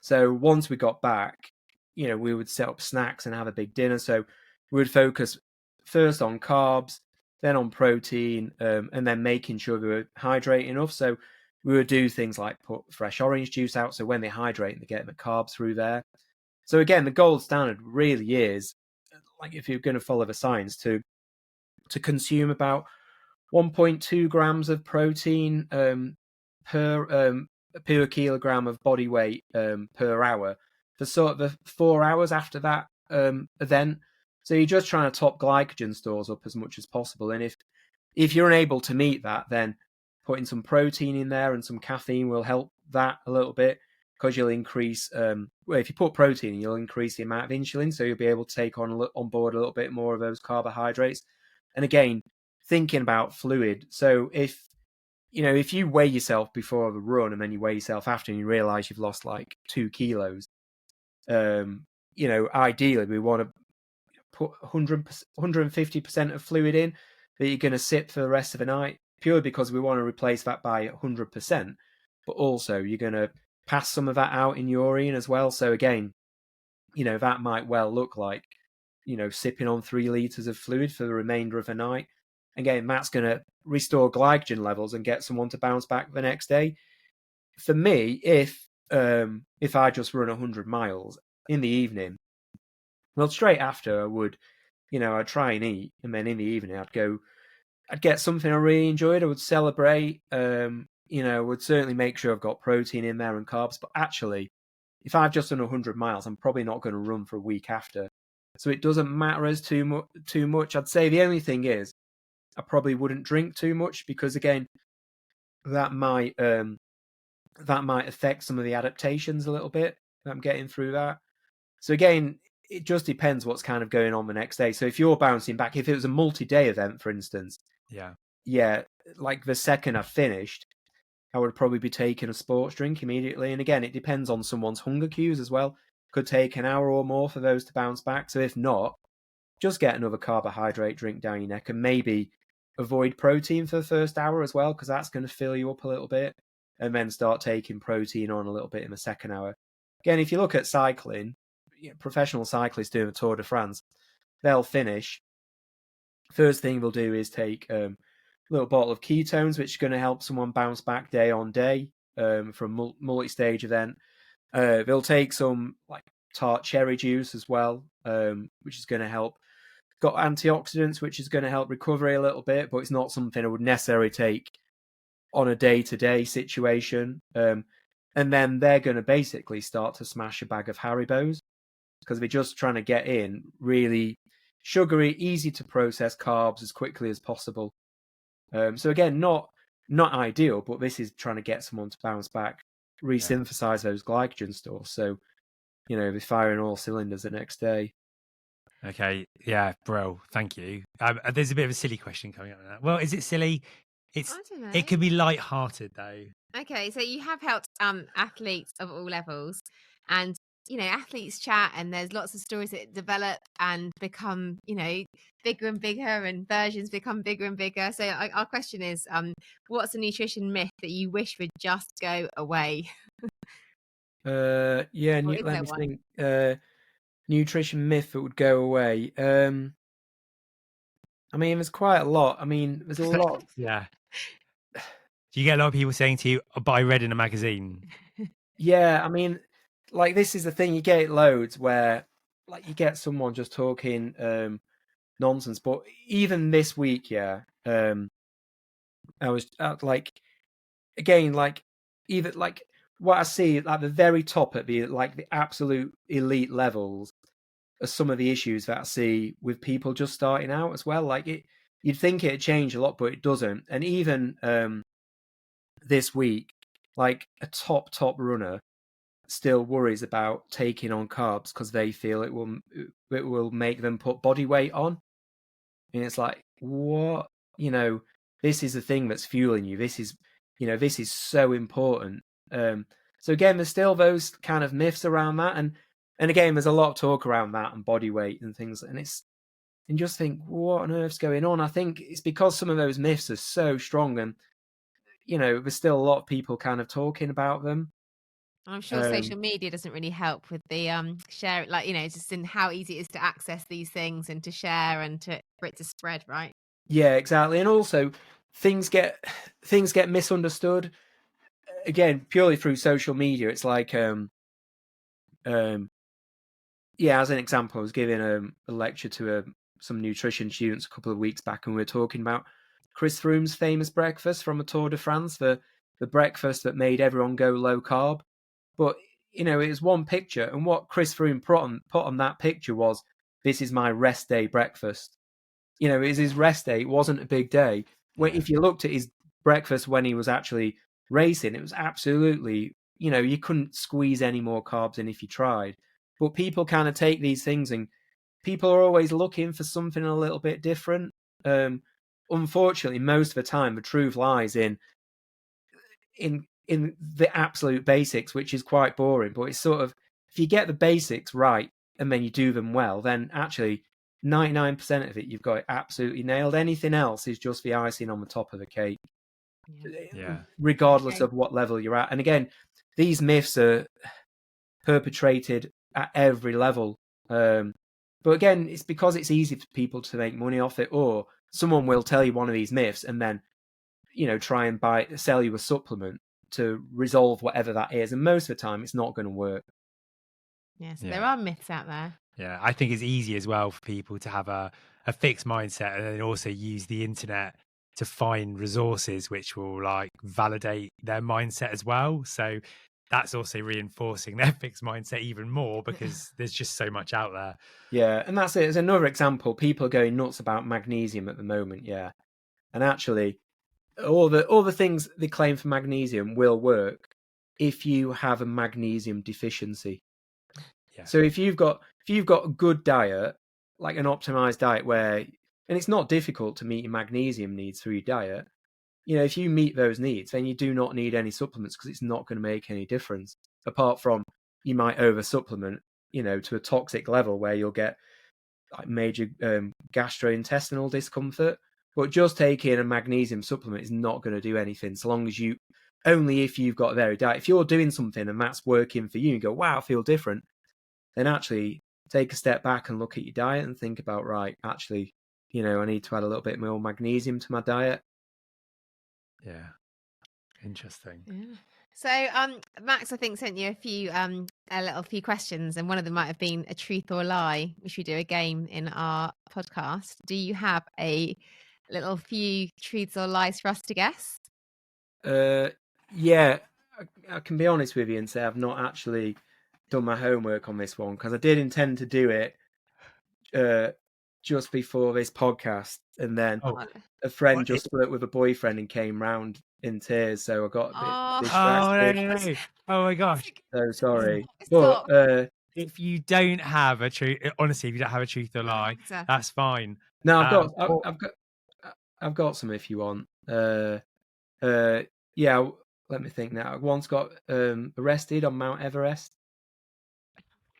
S2: So once we got back, we would set up snacks and have a big dinner. So we would focus first on carbs, then on protein, and then making sure we were hydrating enough. So we would do things like put fresh orange juice out, so when they hydrate, they're getting the carbs through there. So again, the gold standard really is, like, if you're going to follow the science, to consume about 1.2 grams of protein per kilogram of body weight per hour for sort of the 4 hours after that event. So you're just trying to top glycogen stores up as much as possible. And if you're unable to meet that, then putting some protein in there and some caffeine will help that a little bit, because you'll increase, if you put protein in, you'll increase the amount of insulin, so you'll be able to take on board a little bit more of those carbohydrates. And again, thinking about fluid. So if you weigh yourself before the run and then you weigh yourself after and you realize you've lost like 2 kilos, ideally we want to put 150% of fluid in that you're going to sip for the rest of the night, purely because we want to replace that by 100%. But also you're going to pass some of that out in your urine as well. So again, that might well look like, sipping on 3 liters of fluid for the remainder of the night. Again, that's going to restore glycogen levels and get someone to bounce back the next day. For me, if I just run 100 miles in the evening, well, straight after I would, I'd try and eat, and then in the evening I'd get something I really enjoyed. I would celebrate, would certainly make sure I've got protein in there and carbs. But actually, if I've just done 100 miles, I'm probably not going to run for a week after. So it doesn't matter as too much. I'd say the only thing is, I probably wouldn't drink too much, because again, that might affect some of the adaptations a little bit that I'm getting through that. So again, it just depends what's kind of going on the next day. So if you're bouncing back, if it was a multi-day event, for instance, yeah, like the second I finished, I would probably be taking a sports drink immediately. And again, it depends on someone's hunger cues as well. Could take an hour or more for those to bounce back. So if not, just get another carbohydrate drink down your neck, and maybe avoid protein for the first hour as well, because that's going to fill you up a little bit, and then start taking protein on a little bit in the second hour. Again, if you look at cycling, professional cyclists doing the Tour de France, they'll finish. First thing they'll do is take a little bottle of ketones, which is going to help someone bounce back day on day from a multi-stage event. They'll take some like tart cherry juice as well, which is going to help. Got antioxidants, which is going to help recovery a little bit, but it's not something I would necessarily take on a day-to-day situation. And then they're going to basically start to smash a bag of Haribos. because we're just trying to get in really sugary, easy to process carbs as quickly as possible. So again, not ideal, but this is trying to get someone to bounce back, resynthesize those glycogen stores. So, be firing all cylinders the next day.
S1: Okay, yeah, bro, thank you. There's a bit of a silly question coming up now. Well, is it silly?
S3: I don't know.
S1: It can be light-hearted though.
S3: Okay, so you have helped athletes of all levels, and athletes chat, and there's lots of stories that develop and become bigger and bigger, and versions become bigger and bigger. So our question is, what's a nutrition myth that you wish would just go away?
S2: Let me think. Nutrition myth that would go away. I mean, there's quite a lot. I mean, there's a lot.
S1: Yeah. Do you get a lot of people saying to you, but I read in a magazine?
S2: Yeah, I mean, like, this is the thing, you get it loads where, like, you get someone just talking nonsense. But even this week, I was like, again, like, either like what I see at the very top at the absolute elite levels are some of the issues that I see with people just starting out as well. Like, you'd think it'd change a lot, but it doesn't. And even this week, like, a top runner still worries about taking on carbs because they feel it will make them put body weight on. And it's like, what? This is the thing that's fueling you. This is so important. So again, there's still those kind of myths around that, and again, there's a lot of talk around that and body weight and things, and just think, what on earth's going on? I think it's because some of those myths are so strong, and there's still a lot of people kind of talking about them.
S3: I'm sure social media doesn't really help with the share, just in how easy it is to access these things and to share and for it to spread, right?
S2: Yeah, exactly. And also things get misunderstood again purely through social media. It's like as an example, I was giving a lecture to some nutrition students a couple of weeks back, and we were talking about Chris Froome's famous breakfast from the Tour de France, the breakfast that made everyone go low carb. But it was one picture, and what Chris Froome put on that picture was, "This is my rest day breakfast." It was his rest day. It wasn't a big day. If you looked at his breakfast when he was actually racing, it was absolutely, you couldn't squeeze any more carbs in if you tried. But people kind of take these things, and people are always looking for something a little bit different. Unfortunately, most of the time, the truth lies in the absolute basics, which is quite boring. But it's sort of, if you get the basics right and then you do them well, then actually 99% of it you've got it absolutely nailed. Anything else is just the icing on the top of the cake. Regardless of what level you're at. And again, these myths are perpetrated at every level. But again, it's because it's easy for people to make money off it, or someone will tell you one of these myths and then try and sell you a supplement to resolve whatever that is, and most of the time it's not going to work.
S3: There are myths out there.
S1: Yeah, I think it's easy as well for people to have a fixed mindset, and then also use the internet to find resources which will like validate their mindset as well. So that's also reinforcing their fixed mindset even more, because there's just so much out there.
S2: Yeah, and that's it. As another example, people are going nuts about magnesium at the moment. Yeah, and actually, all the things they claim for magnesium will work if you have a magnesium deficiency. Yeah. So if you've got a good diet, like an optimized diet and it's not difficult to meet your magnesium needs through your diet. If you meet those needs, then you do not need any supplements, because it's not going to make any difference. Apart from you might over supplement, to a toxic level where you'll get like major gastrointestinal discomfort. But just taking a magnesium supplement is not going to do anything, so long as only if you've got a varied diet. If you're doing something and that's working for you and go, wow, I feel different, then actually take a step back and look at your diet and think about, right, actually, I need to add a little bit more magnesium to my diet.
S1: Yeah. Interesting.
S3: Yeah. So Max, I think, sent you a few questions, and one of them might have been a truth or lie. We should do a game in our podcast. Do you have a little few truths or lies for us to guess?
S2: Yeah, I can be honest with you and say I've not actually done my homework on this one because I did intend to do it just before this podcast, and then a friend just split with a boyfriend and came round in tears, so I got a bit distracted.
S1: No. Oh my gosh.
S2: So sorry.
S3: Stop.
S2: But
S1: if you don't have a truth, honestly, if you don't have a truth or lie, that's fine.
S2: No, I've got some if you want. Yeah, let me think now. I once got arrested on Mount Everest.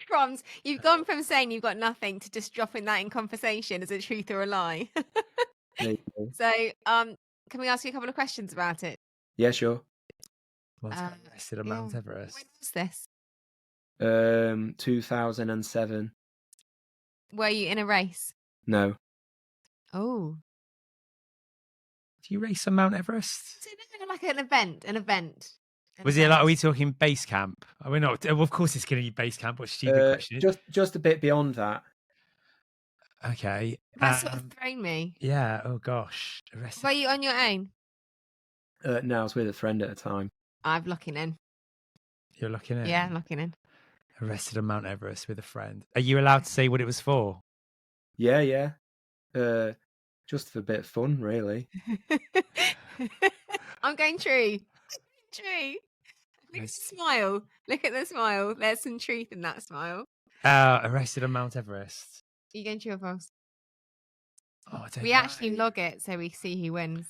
S3: Crumbs, you've gone from saying you've got nothing to just dropping that in conversation as a truth or a lie. So, can we ask you a couple of questions about it?
S2: Yeah, sure.
S1: Once got arrested on Mount Everest.
S3: When was this?
S2: 2007.
S3: Were you in a race?
S2: No.
S3: Oh.
S1: Do you race on Mount Everest?
S3: Like an event.
S1: Was it like, are we talking base camp? Are we not? Well, of course it's going to be base camp. What a stupid question.
S2: Just a bit beyond that.
S1: Okay.
S3: That's sort of thrown me.
S1: Yeah. Oh gosh.
S3: Arrested. Were you on your own?
S2: No, I was with a friend at the time.
S3: I'm locking in.
S1: You're locking in?
S3: Yeah, I'm locking in.
S1: Arrested on Mount Everest with a friend. Are you allowed to say what it was for?
S2: Yeah. Just for a bit of fun, really.
S3: I'm going true. True. Look at the smile. Look at the smile. There's some truth in that smile.
S1: Arrested on Mount Everest.
S3: Are you going true or false?
S1: Oh, I don't
S3: we
S1: know.
S3: Actually log it so we see who wins.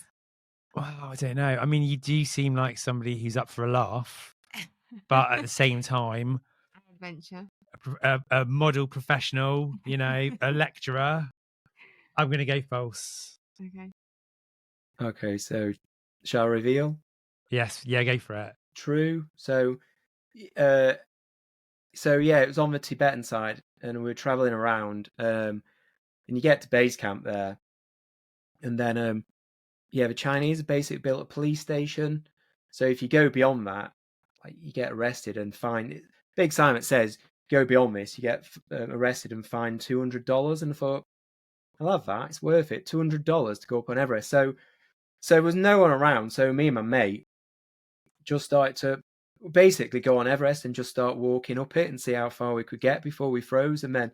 S1: Wow, I don't know. I mean, you do seem like somebody who's up for a laugh, but at the same time,
S3: adventure.
S1: A model professional, a lecturer. I'm going to go false.
S2: Okay, so shall I reveal?
S1: Yes, yeah, go for it.
S2: True. So yeah, it was on the Tibetan side, and we were traveling around, and you get to base camp there, and then the Chinese basically built a police station. So if you go beyond that, like, you get arrested and fined. Big sign that says go beyond this, you get arrested and fined $200. And I thought, I love that. It's worth it. $200 to go up on Everest. So there was no one around. So me and my mate just started to basically go on Everest and just start walking up it and see how far we could get before we froze. And then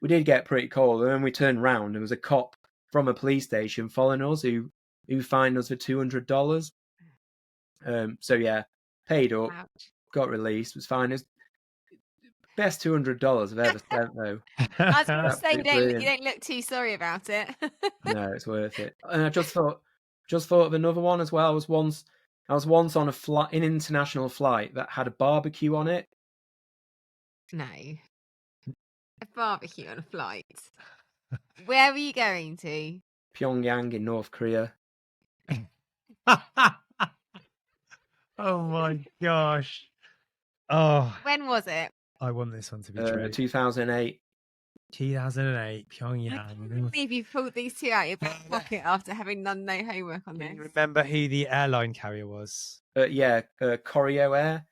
S2: we did get pretty cold. And then we turned around and there was a cop from a police station following us who fined us for $200. So yeah, paid up, got released, was fine. It was best $200 I've ever spent, though.
S3: I was going to say, you don't look too sorry about it.
S2: No, it's worth it. And I just thought of another one as well. I was once on an international flight that had a barbecue on it.
S3: No, a barbecue on a flight. Where were you going to?
S2: Pyongyang in North Korea.
S1: Oh my gosh. Oh.
S3: When was it?
S1: I want this one to be true.
S2: 2008.
S1: 2008, Pyongyang.
S3: I can't believe you pulled these two out of your back pocket after having done no homework on this.
S1: Can you remember who the airline carrier was?
S2: Koryo Air,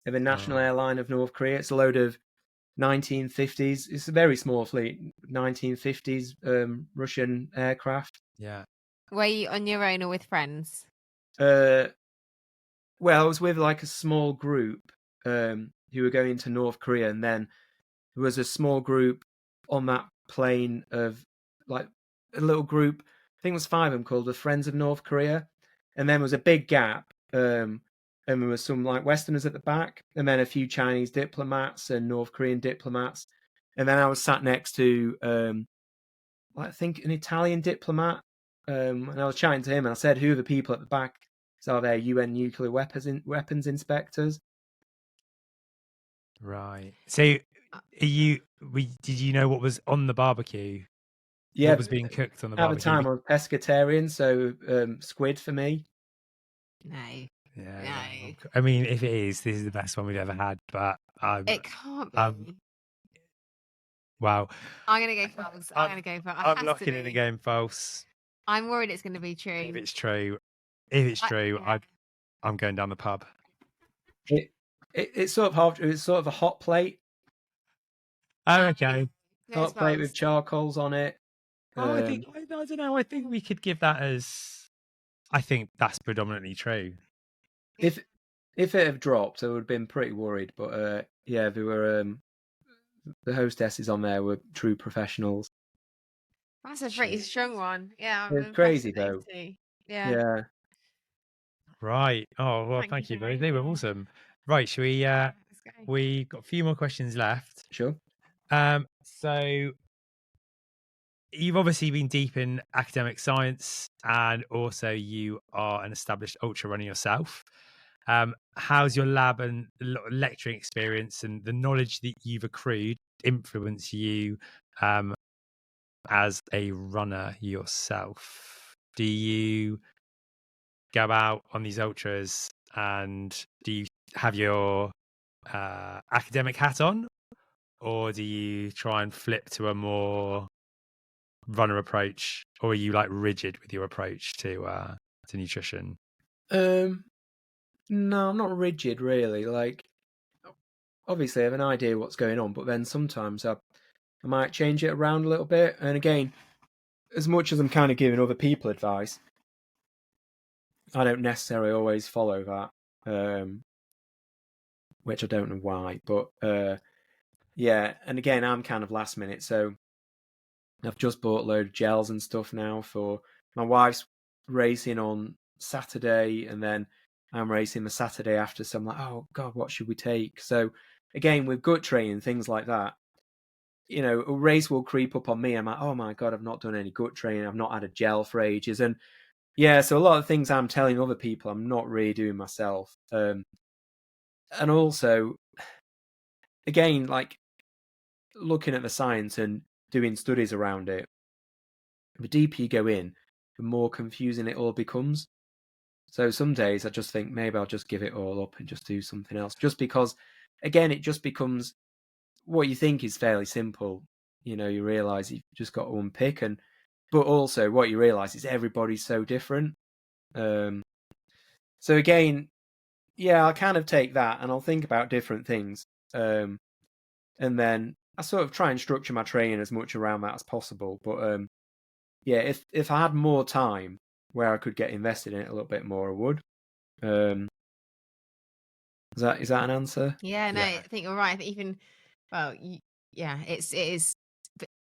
S2: the national airline of North Korea. It's a load of 1950s. It's a very small fleet. 1950s Russian aircraft.
S1: Yeah.
S3: Were you on your own or with friends?
S2: Well, I was with like a small group who were going to North Korea, and then there was a small group on that plane of like a little group. I think it was 5 of them called the Friends of North Korea, and then there was a big gap. And there was some like Westerners at the back, and then a few Chinese diplomats and North Korean diplomats, and then I was sat next to I think an Italian diplomat, and I was chatting to him, and I said, "Who are the people at the back? So they're UN nuclear weapons inspectors."
S1: Right. So, did you know what was on the barbecue?
S2: Yeah,
S1: what was being cooked on the barbecue?
S2: At the time, I was pescatarian, so squid for me.
S3: No.
S1: Yeah.
S3: No.
S1: I mean, if it is, this is the best one we've ever had. But
S3: it can't be.
S1: Wow.
S3: I'm gonna go false.
S1: I'm locking in again false.
S3: I'm worried it's going to be true.
S1: If it's true, I'm going down the pub.
S2: It's sort of a hot plate.
S1: Oh, okay.
S2: Hot plate with charcoals on it.
S1: I don't know. I think we could give that as. I think that's predominantly true.
S2: If it had dropped, I would have been pretty worried. But yeah, they were the hostesses on there were true professionals.
S3: That's a pretty strong one. Yeah, I'm
S2: It's
S3: impressed
S2: crazy
S3: with those
S2: though.
S3: two. Yeah.
S2: Yeah,
S1: Right. Oh well,
S3: Thank you
S1: thank you
S3: for
S1: both. They were
S3: rating.
S1: awesome. Right, shall we
S3: Let's go.
S1: we got a few more questions left.
S2: sure.
S1: So you've obviously been deep in academic science and also you are an established ultra runner yourself. How's your lab and lecturing experience and the knowledge that you've accrued influence you as a runner yourself? Do you go out on these ultras and do you have your academic hat on, or do you try and flip to a more runner approach, or are you like rigid with your approach to nutrition?
S2: No, I'm not rigid really. Like, obviously, I have an idea what's going on, but then sometimes I might change it around a little bit. And again, as much as I'm kind of giving other people advice, I don't necessarily always follow that, which I don't know why. But yeah, and again, I'm kind of last minute, so I've just bought a load of gels and stuff now for my wife's racing on Saturday, and then I'm racing the Saturday after. So I'm like, oh God, what should we take? So again, with gut training, things like that, you know, a race will creep up on me. I'm like, oh my God, I've not done any gut training. I've not had a gel for ages. And yeah, so a lot of things I'm telling other people, I'm not really doing myself. And also, again, like looking at the science and doing studies around it, the deeper you go in, the more confusing it all becomes. So some days I just think maybe I'll just give it all up and just do something else. Just because, again, it just becomes what you think is fairly simple. You know, you realise you've just got to unpick, but also what you realise is everybody's so different. So again, yeah, I'll kind of take that and I'll think about different things. And then I sort of try and structure my training as much around that as possible. But yeah, if I had more time where I could get invested in it a little bit more, I would. Is that an answer?
S3: Yeah, no,
S1: Yeah.
S3: I think you're right. I think even, well, yeah, it is.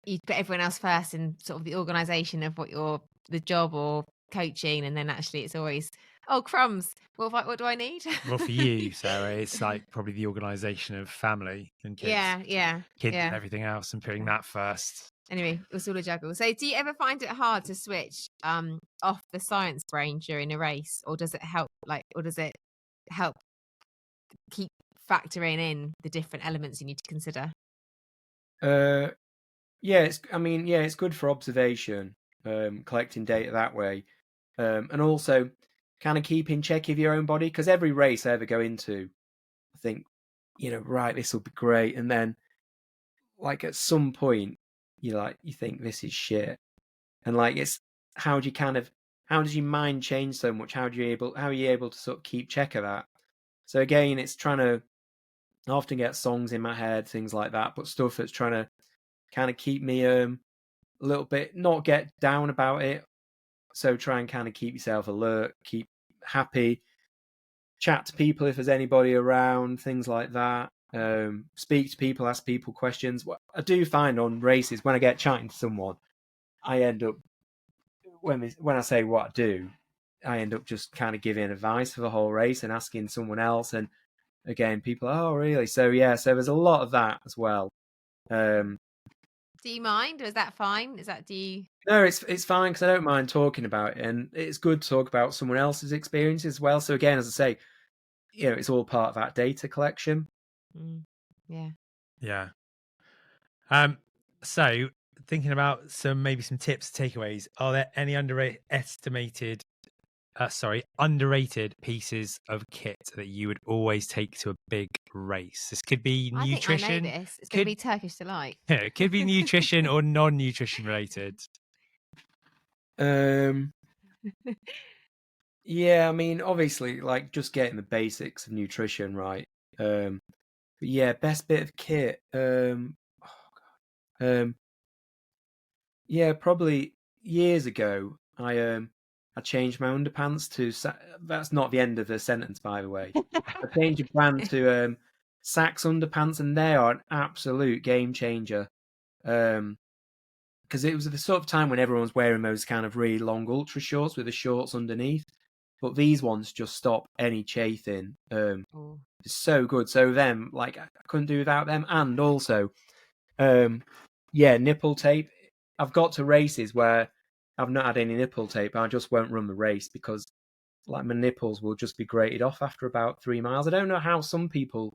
S3: You put everyone else first in sort of the organisation of what the job or coaching, and then actually it's always, oh crumbs. What do I need?
S1: Well, for you, Sarah, it's like probably the organisation of family and kids,
S3: Yeah.
S1: kids and everything else, and putting that first.
S3: Anyway, it was all a juggle. So, do you ever find it hard to switch off the science brain during a race, or does it help? Or does it help keep factoring in the different elements you need to consider?
S2: Yeah, it's good for observation, collecting data that way, and also kind of keeping check of your own body. Because every race I ever go into, I think, you know, right, this will be great, and then like at some point, you think this is shit, and like it's how does your mind change so much? How are you able to sort of keep check of that? So again, it's trying to I often get songs in my head, things like that, but stuff that's trying to kind of keep me a little bit, not get down about it. So try and kind of keep yourself alert, keep happy, chat to people if there's anybody around, things like that. Speak to people, ask people questions. What I do find on races, when I get chatting to someone, I end up when I say what I do, I end up just kind of giving advice for the whole race and asking someone else. And again, people, oh really? So yeah, so there's a lot of that as well.
S3: Do you mind, or is that fine? Do you?
S2: No, it's fine because I don't mind talking about it, and it's good to talk about someone else's experience as well. So again, as I say, you know, it's all part of that data collection.
S3: Yeah.
S1: Yeah. So thinking about some tips, takeaways. Are there any underrated pieces of kit that you would always take to a big race? This could be
S3: I think I know
S1: nutrition.
S3: this. It's going to be Turkish delight.
S1: Yeah, it could be nutrition or non-nutrition related.
S2: Yeah, I mean, obviously, like just getting the basics of nutrition right. But yeah, best bit of kit. Yeah, probably years ago, I changed my underpants to. That's not the end of the sentence, by the way. I changed a brand to Sax underpants, and they are an absolute game changer. Because it was the sort of time when everyone's wearing those kind of really long ultra shorts with the shorts underneath. But these ones just stop any chafing. It's so good. So them, like, I couldn't do without them. And also, nipple tape. I've got to races where I've not had any nipple tape. I just won't run the race because, like, my nipples will just be grated off after about 3 miles. I don't know how some people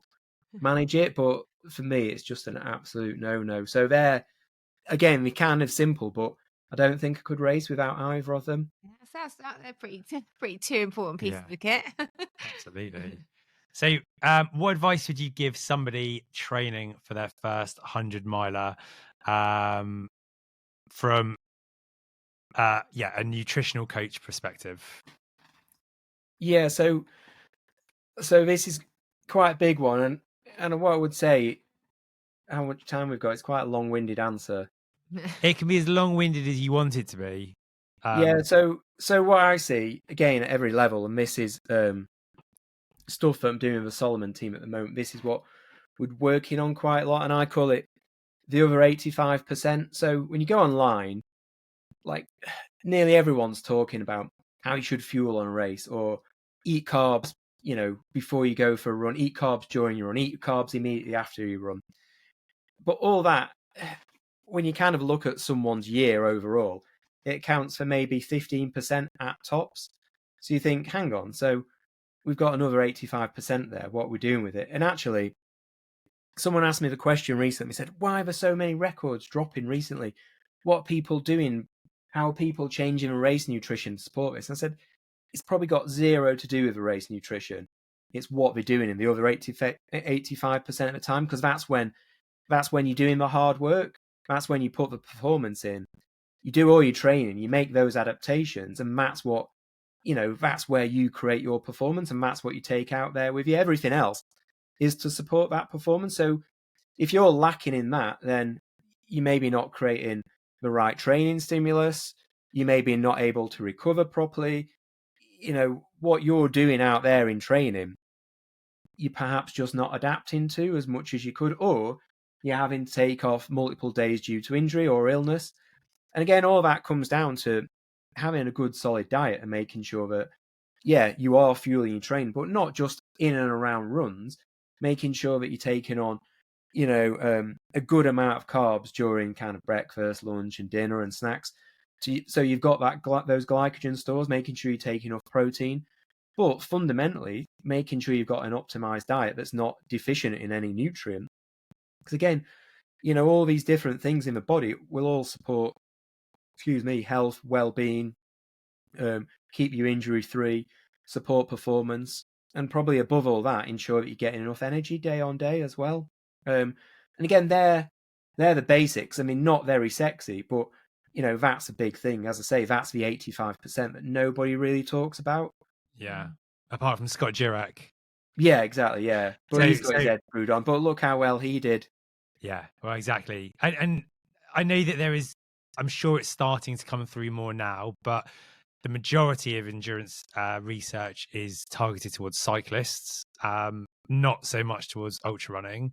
S2: manage it, but for me, it's just an absolute no-no. So they're kind of simple, but I don't think I could race without either of them.
S3: Yeah, so they're pretty two important pieces of the kit.
S1: Absolutely. So, what advice would you give somebody training for their first 100-miler from a nutritional coach perspective?
S2: Yeah, so this is quite a big one, and what I would say, how much time we've got, it's quite a long-winded answer.
S1: It can be as long-winded as you want it to be.
S2: So what I see, again, at every level, and this is stuff that I'm doing with the Solomon team at the moment, this is what we're working on quite a lot, and I call it the other 85%. So when you go online, like, nearly everyone's talking about how you should fuel on a race, or eat carbs, before you go for a run, eat carbs during your run, eat carbs immediately after you run. But all that, when you kind of look at someone's year overall, it counts for maybe 15% at tops. So you think, hang on, so we've got another 85% there. What are we doing with it? And actually, someone asked me the question recently, said, why are there so many records dropping recently? What are people doing? How are people changing the race nutrition to support this? And I said, it's probably got zero to do with the race nutrition. It's what they're doing in the other 85% of the time, because that's when you're doing the hard work. That's when you put the performance in. You do all your training, you make those adaptations, and that's what, that's where you create your performance, and that's what you take out there with you. Everything else is to support that performance. So if you're lacking in that, then you may be not creating the right training stimulus. You may be not able to recover properly. What you're doing out there in training, you're perhaps just not adapting to as much as you could, or you're having to take off multiple days due to injury or illness. And again, all that comes down to having a good solid diet and making sure that, you are fueling your training, but not just in and around runs, making sure that you're taking on, a good amount of carbs during kind of breakfast, lunch and dinner and snacks. So you've got those glycogen stores, making sure you're taking enough protein, but fundamentally making sure you've got an optimized diet that's not deficient in any nutrient. Because again, all these different things in the body will all support, health, well-being, keep you injury-free, support performance, and probably above all that, ensure that you're getting enough energy day on day as well. And again, they're the basics. I mean, not very sexy, but that's a big thing. As I say, that's the 85% that nobody really talks about.
S1: Yeah, apart from Scott Jurek.
S2: Yeah, exactly. Yeah, but he's got his head screwed on. But look how well he did.
S1: Yeah, well, exactly. And I know that there is, I'm sure it's starting to come through more now, but the majority of endurance research is targeted towards cyclists, not so much towards ultra running.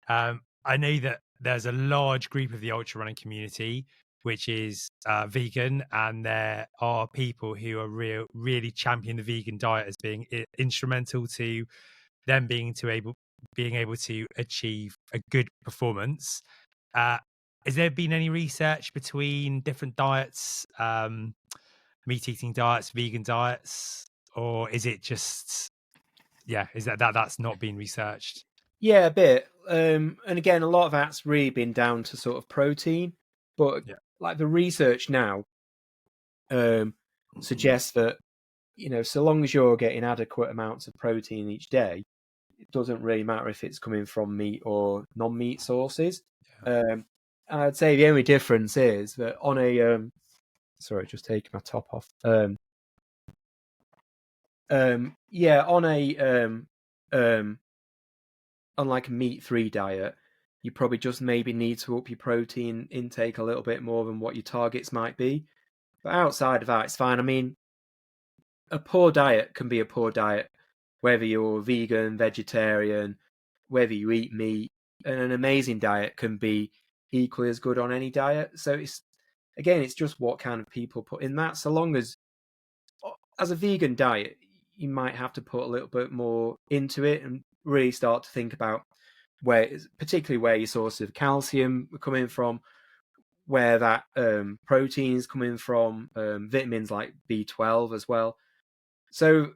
S1: I know that there's a large group of the ultra running community which is vegan, and there are people who are really champion the vegan diet as being instrumental to them being able to achieve a good performance. Has there been any research between different diets, meat eating diets, vegan diets, or is it just, is that's not been researched?
S2: Yeah, a bit. And again, a lot of that's really been down to sort of protein, but like the research now suggests that, so long as you're getting adequate amounts of protein each day, it doesn't really matter if it's coming from meat or non-meat sources. I'd say the only difference is that on a sorry, just taking my top off. On like a meat-free diet, you probably just maybe need to up your protein intake a little bit more than what your targets might be. But outside of that, it's fine. I mean, a poor diet can be a poor diet, whether you're vegan, vegetarian, whether you eat meat, and an amazing diet can be equally as good on any diet. So it's just what kind of people put in that. So long as a vegan diet, you might have to put a little bit more into it and really start to think about particularly where your source of calcium are coming from, where that protein is coming from, vitamins like B12 as well. So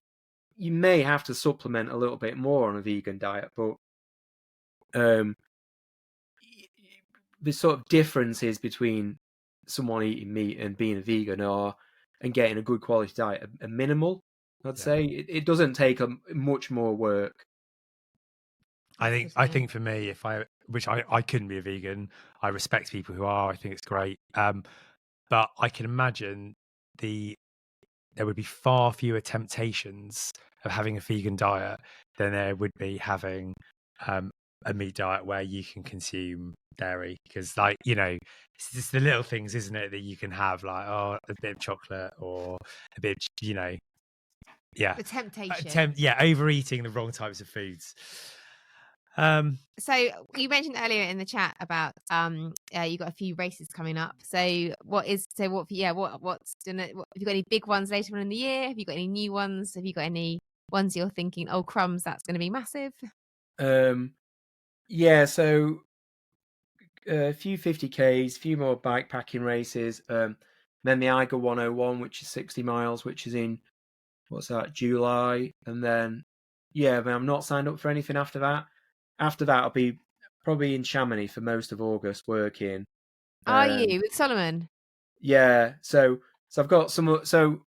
S2: you may have to supplement a little bit more on a vegan diet, but the sort of differences between someone eating meat and being a vegan and getting a good quality diet are minimal. I'd say it doesn't take much more work.
S1: I think for me, I couldn't be a vegan. I respect people who are. I think it's great. But I can imagine there would be far fewer temptations of having a vegan diet than there would be having a meat diet where you can consume dairy, because it's just the little things, isn't it, that you can have, like a bit of chocolate or a bit of,
S3: The temptation.
S1: overeating the wrong types of foods.
S3: So you mentioned earlier in the chat about you got a few races coming up. So what's have you got any big ones later on in the year? Have you got any new ones? Have you got any ones you're thinking, oh crumbs, that's going to be massive?
S2: So a few 50Ks, a few more bikepacking races, then the Eiger 101, which is 60 miles, which is in July, and then I'm not signed up for anything after that. After that, I'll be probably in Chamonix for most of August working.
S3: Are you with Solomon?
S2: Yeah, so I've got working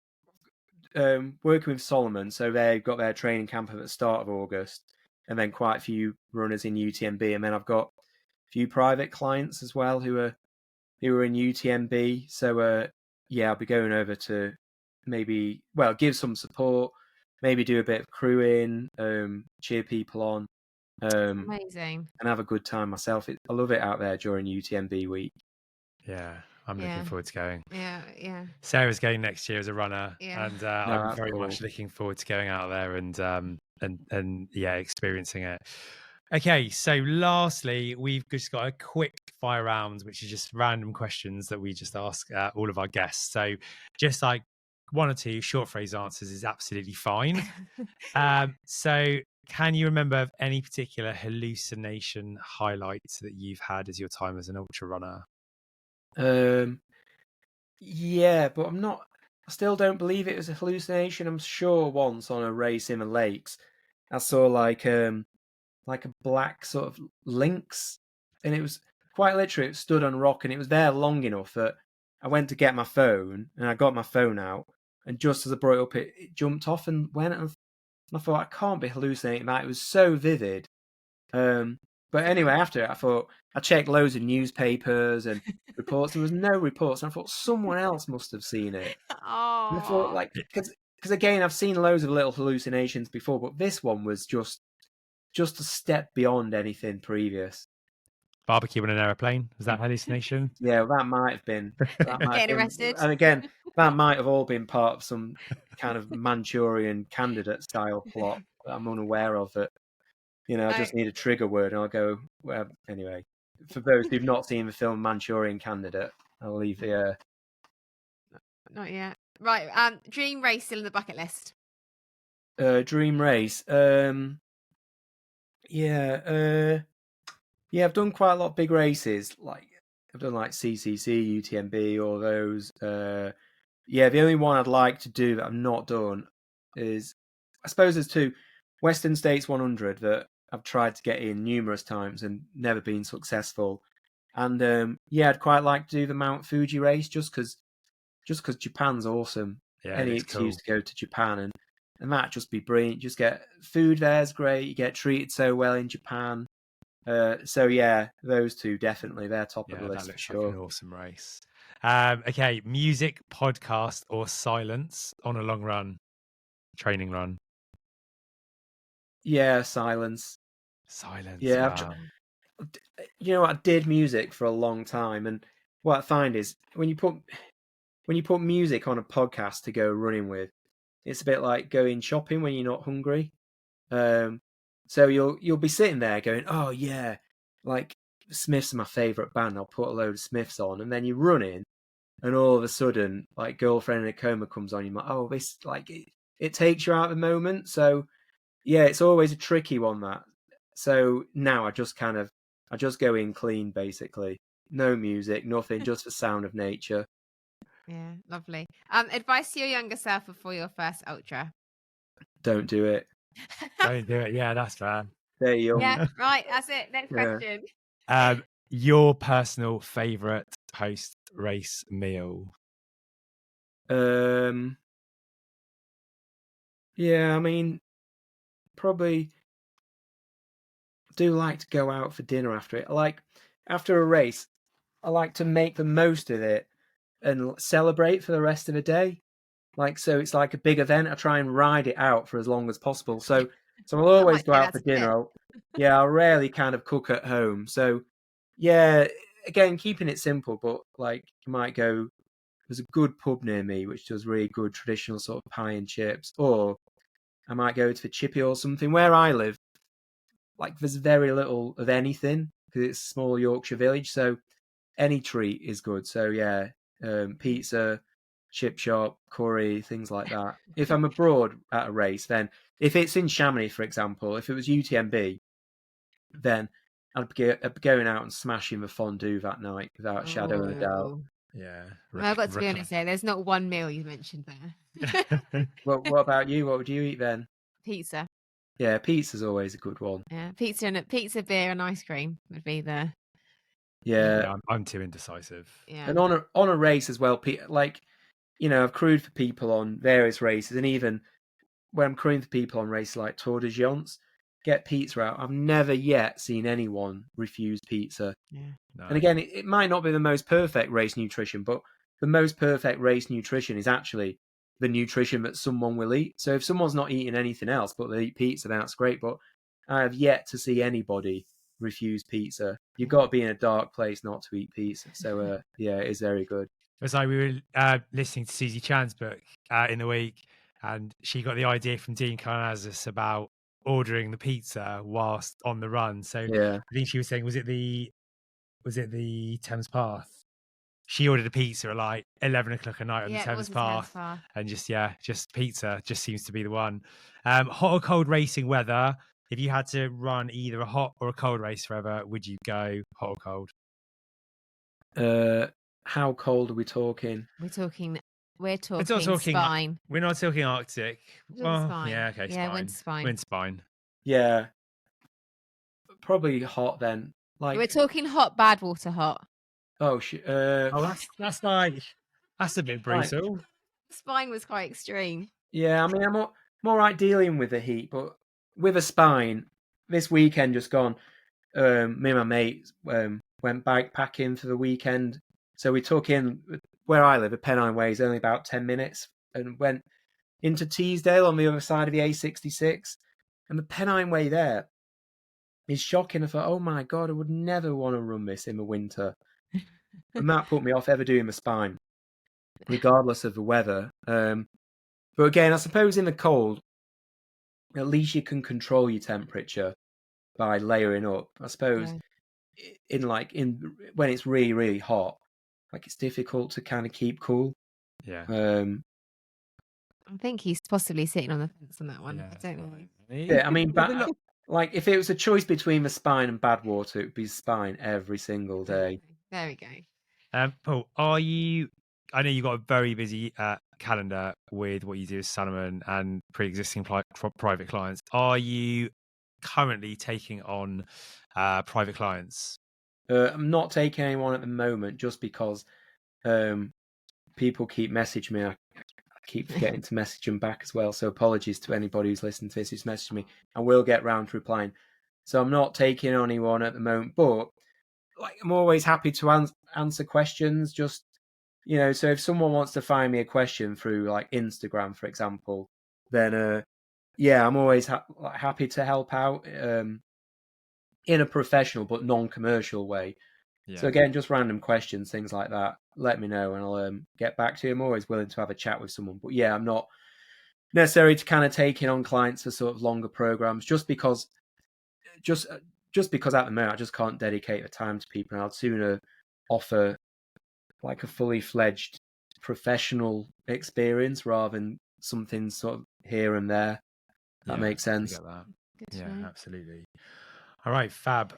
S2: with Solomon, so they've got their training camp at the start of August, and then quite a few runners in UTMB, and then I've got a few private clients as well who are in UTMB. So I'll be going over to maybe give some support, maybe do a bit of crewing, cheer people on.
S3: Amazing.
S2: And have a good time myself. I love it out there during UTMB week.
S1: Yeah, I'm looking forward to going.
S3: Yeah.
S1: Sarah's going next year as a runner,
S3: and
S1: I'm very much looking forward to going out there and experiencing it. Okay, so lastly, we've just got a quick fire round, which is just random questions that we just ask all of our guests. So just like one or two short phrase answers is absolutely fine. So can you remember of any particular hallucination highlights that you've had as your time as an ultra runner?
S2: But I still don't believe it was a hallucination. I'm sure once on a race in the lakes, I saw like a black sort of lynx, and it was quite literally, it stood on a rock, and it was there long enough that I went to get my phone, and I got my phone out, and just as I brought it up, it jumped off and went, and I thought, I can't be hallucinating that. It was so vivid. But anyway, after it, I thought, I checked loads of newspapers and reports. There was no reports. And I thought someone else must have seen it.
S3: Oh.
S2: And I thought, because again, I've seen loads of little hallucinations before, but this one was just a step beyond anything previous.
S1: Barbecue on an aeroplane, was that hallucination?
S2: Yeah, that might have been.
S3: Getting arrested.
S2: And again, that might have all been part of some kind of Manchurian Candidate style plot that I'm unaware of. That I just need a trigger word, and I'll go. Well, anyway, for those who've not seen the film Manchurian Candidate, I'll leave the.
S3: Not yet. Right. Dream race still in the bucket list.
S2: Dream race. I've done quite a lot of big races. Like I've done like CCC, UTMB, all those. The only one I'd like to do that I've not done is, I suppose there's two. Western States 100 that I've tried to get in numerous times and never been successful. And I'd quite like to do the Mount Fuji race just because Japan's awesome.
S1: Yeah,
S2: any excuse to go to Japan and that'd just be brilliant. Just get food there's great. You get treated so well in Japan. Those two definitely, they're top of the list for sure.
S1: Like an awesome race. Okay, music, podcast, or silence on a long run, training run?
S2: Yeah, silence.
S1: Yeah,
S2: wow. I did music for a long time, and what I find is when you put music on a podcast to go running with, it's a bit like going shopping when you're not hungry. So you'll be sitting there going, oh yeah, like Smiths are my favourite band. I'll put a load of Smiths on, and then you run in, and all of a sudden, like Girlfriend in a Coma comes on. You're like, oh, this like it takes you out of the moment. So yeah, it's always a tricky one that. So now I just go in clean, basically. No music, nothing, just the sound of nature.
S3: Yeah, lovely. Advice to your younger self before your first ultra.
S2: Don't do it.
S1: Don't do it. Yeah, that's fair.
S2: They're young.
S3: Yeah, right. That's it. Next
S2: Yeah.
S3: question.
S1: Your personal favourite post-race meal?
S2: Yeah, I mean, probably do like to go out for dinner after it. Like after a race, I like to make the most of it and celebrate for the rest of the day. Like, so it's like a big event. I try and ride it out for as long as possible. So I'll always go out for dinner. I'll rarely kind of cook at home. So yeah, again, keeping it simple, but like you might go, there's a good pub near me which does really good traditional sort of pie and chips, or I might go to the Chippy or something. Where I live, like there's very little of anything because it's a small Yorkshire village, so any treat is good. So yeah, pizza, chip shop, curry, things like that. If I'm abroad at a race, then if it's in Chamonix, for example, if it was UTMB, then I'd be going out and smashing the fondue that night without a shadow of a doubt.
S1: Yeah.
S3: Well, I've got to be honest there. There's not one meal you mentioned there.
S2: Well, what about you? What would you eat then?
S3: Pizza.
S2: Yeah, pizza's always a good one.
S3: Yeah, pizza, beer, and ice cream would be the.
S2: Yeah,
S1: I'm too indecisive.
S3: Yeah.
S2: And on a race as well, like, you know, I've crewed for people on various races, and even when I'm crewing for people on races like Tour de Giants, get pizza out. I've never yet seen anyone refuse pizza.
S3: Yeah.
S1: No.
S2: And again, it might not be the most perfect race nutrition, but the most perfect race nutrition is actually the nutrition that someone will eat. So if someone's not eating anything else, but they eat pizza, that's great. But I have yet to see anybody refuse pizza. You've got to be in a dark place not to eat pizza. So yeah, it is very good.
S1: It was like we were listening to Susie Chan's book in the week, and she got the idea from Dean Karnazes about ordering the pizza whilst on the run. So
S2: Yeah,
S1: I think she was saying, was it the Thames Path? She ordered a pizza at like 11 o'clock at night on the Thames Path, and just pizza just seems to be the one. Hot or cold racing weather? If you had to run either a hot or a cold race forever, would you go hot or cold?
S2: how cold are we talking?
S3: We're talking
S1: Spine. We're not talking Arctic. Well,
S3: Spine.
S1: yeah, okay,
S3: yeah,
S1: Spine.
S3: Wind
S1: Spine.
S2: Yeah, probably hot then. Like
S3: we're talking hot, bad water hot.
S2: Oh,
S1: that's like that's a bit brutal.
S3: Spine was quite extreme.
S2: Yeah, I mean, I'm all right dealing with the heat, but with a spine, this weekend just gone, me and my mate went bikepacking for the weekend. So we took in, where I live, a Pennine Way is only about 10 minutes, and went into Teesdale on the other side of the A66. And the Pennine Way there is shocking. I thought, oh my God, I would never want to run this in the winter. And that put me off ever doing the spine, regardless of the weather. But again, I suppose in the cold, at least you can control your temperature by layering up. I suppose in when it's really, really hot, like it's difficult to kind of keep cool.
S1: Yeah.
S3: I think he's possibly sitting on the fence on that one.
S1: Yeah,
S3: I don't know.
S2: Yeah, I mean, like if it was a choice between the spine and bad water, it'd be spine every single day.
S3: There we go.
S1: Paul, I know you've got a very busy calendar with what you do as Salomon and pre-existing private clients. Are you currently taking on private clients?
S2: I'm not taking anyone at the moment just because people keep messaging me. I keep forgetting to message them back as well. So apologies to anybody who's listening to this who's messaged me. I will get round to replying. So I'm not taking on anyone at the moment, but like I'm always happy to answer questions. Just, you know, so if someone wants to find me a question through like Instagram, for example, then yeah, I'm always happy to help out in a professional but non-commercial way. Yeah. So again, just random questions, things like that. Let me know and I'll get back to you. I'm always willing to have a chat with someone. But yeah, I'm not necessarily to kind of taking on clients for sort of longer programs just because just because at the moment I just can't dedicate the time to people, and I'd sooner offer like a fully fledged professional experience rather than something sort of here and there. That makes sense.
S4: I get that.
S3: Good to
S4: Yeah,
S3: know.
S4: absolutely.
S1: All right, fab.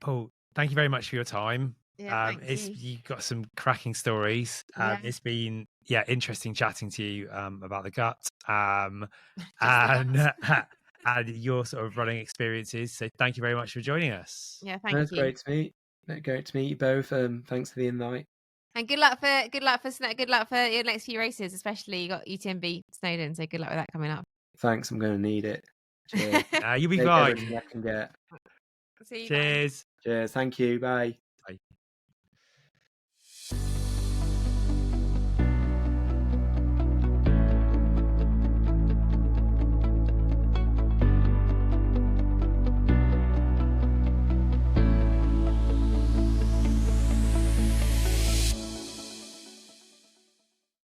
S1: Paul, thank you very much for your time.
S3: Yeah, thank you.
S1: You've got some cracking stories.
S3: Yeah.
S1: It's been interesting chatting to you about the gut and and your sort of running experiences. So thank you very much for joining us.
S3: Yeah,
S2: No,
S3: thank
S2: it's
S3: you.
S2: great to meet you both. Thanks for the invite.
S3: And good luck for your next few races, especially you got UTMB Snowdon. So good luck with that coming up.
S2: Thanks, I'm going to need it. Cheers.
S1: You'll be
S2: Take
S1: fine.
S2: everything I can get.
S3: See you. Bye.
S1: Cheers.
S2: Cheers. Thank you. Bye.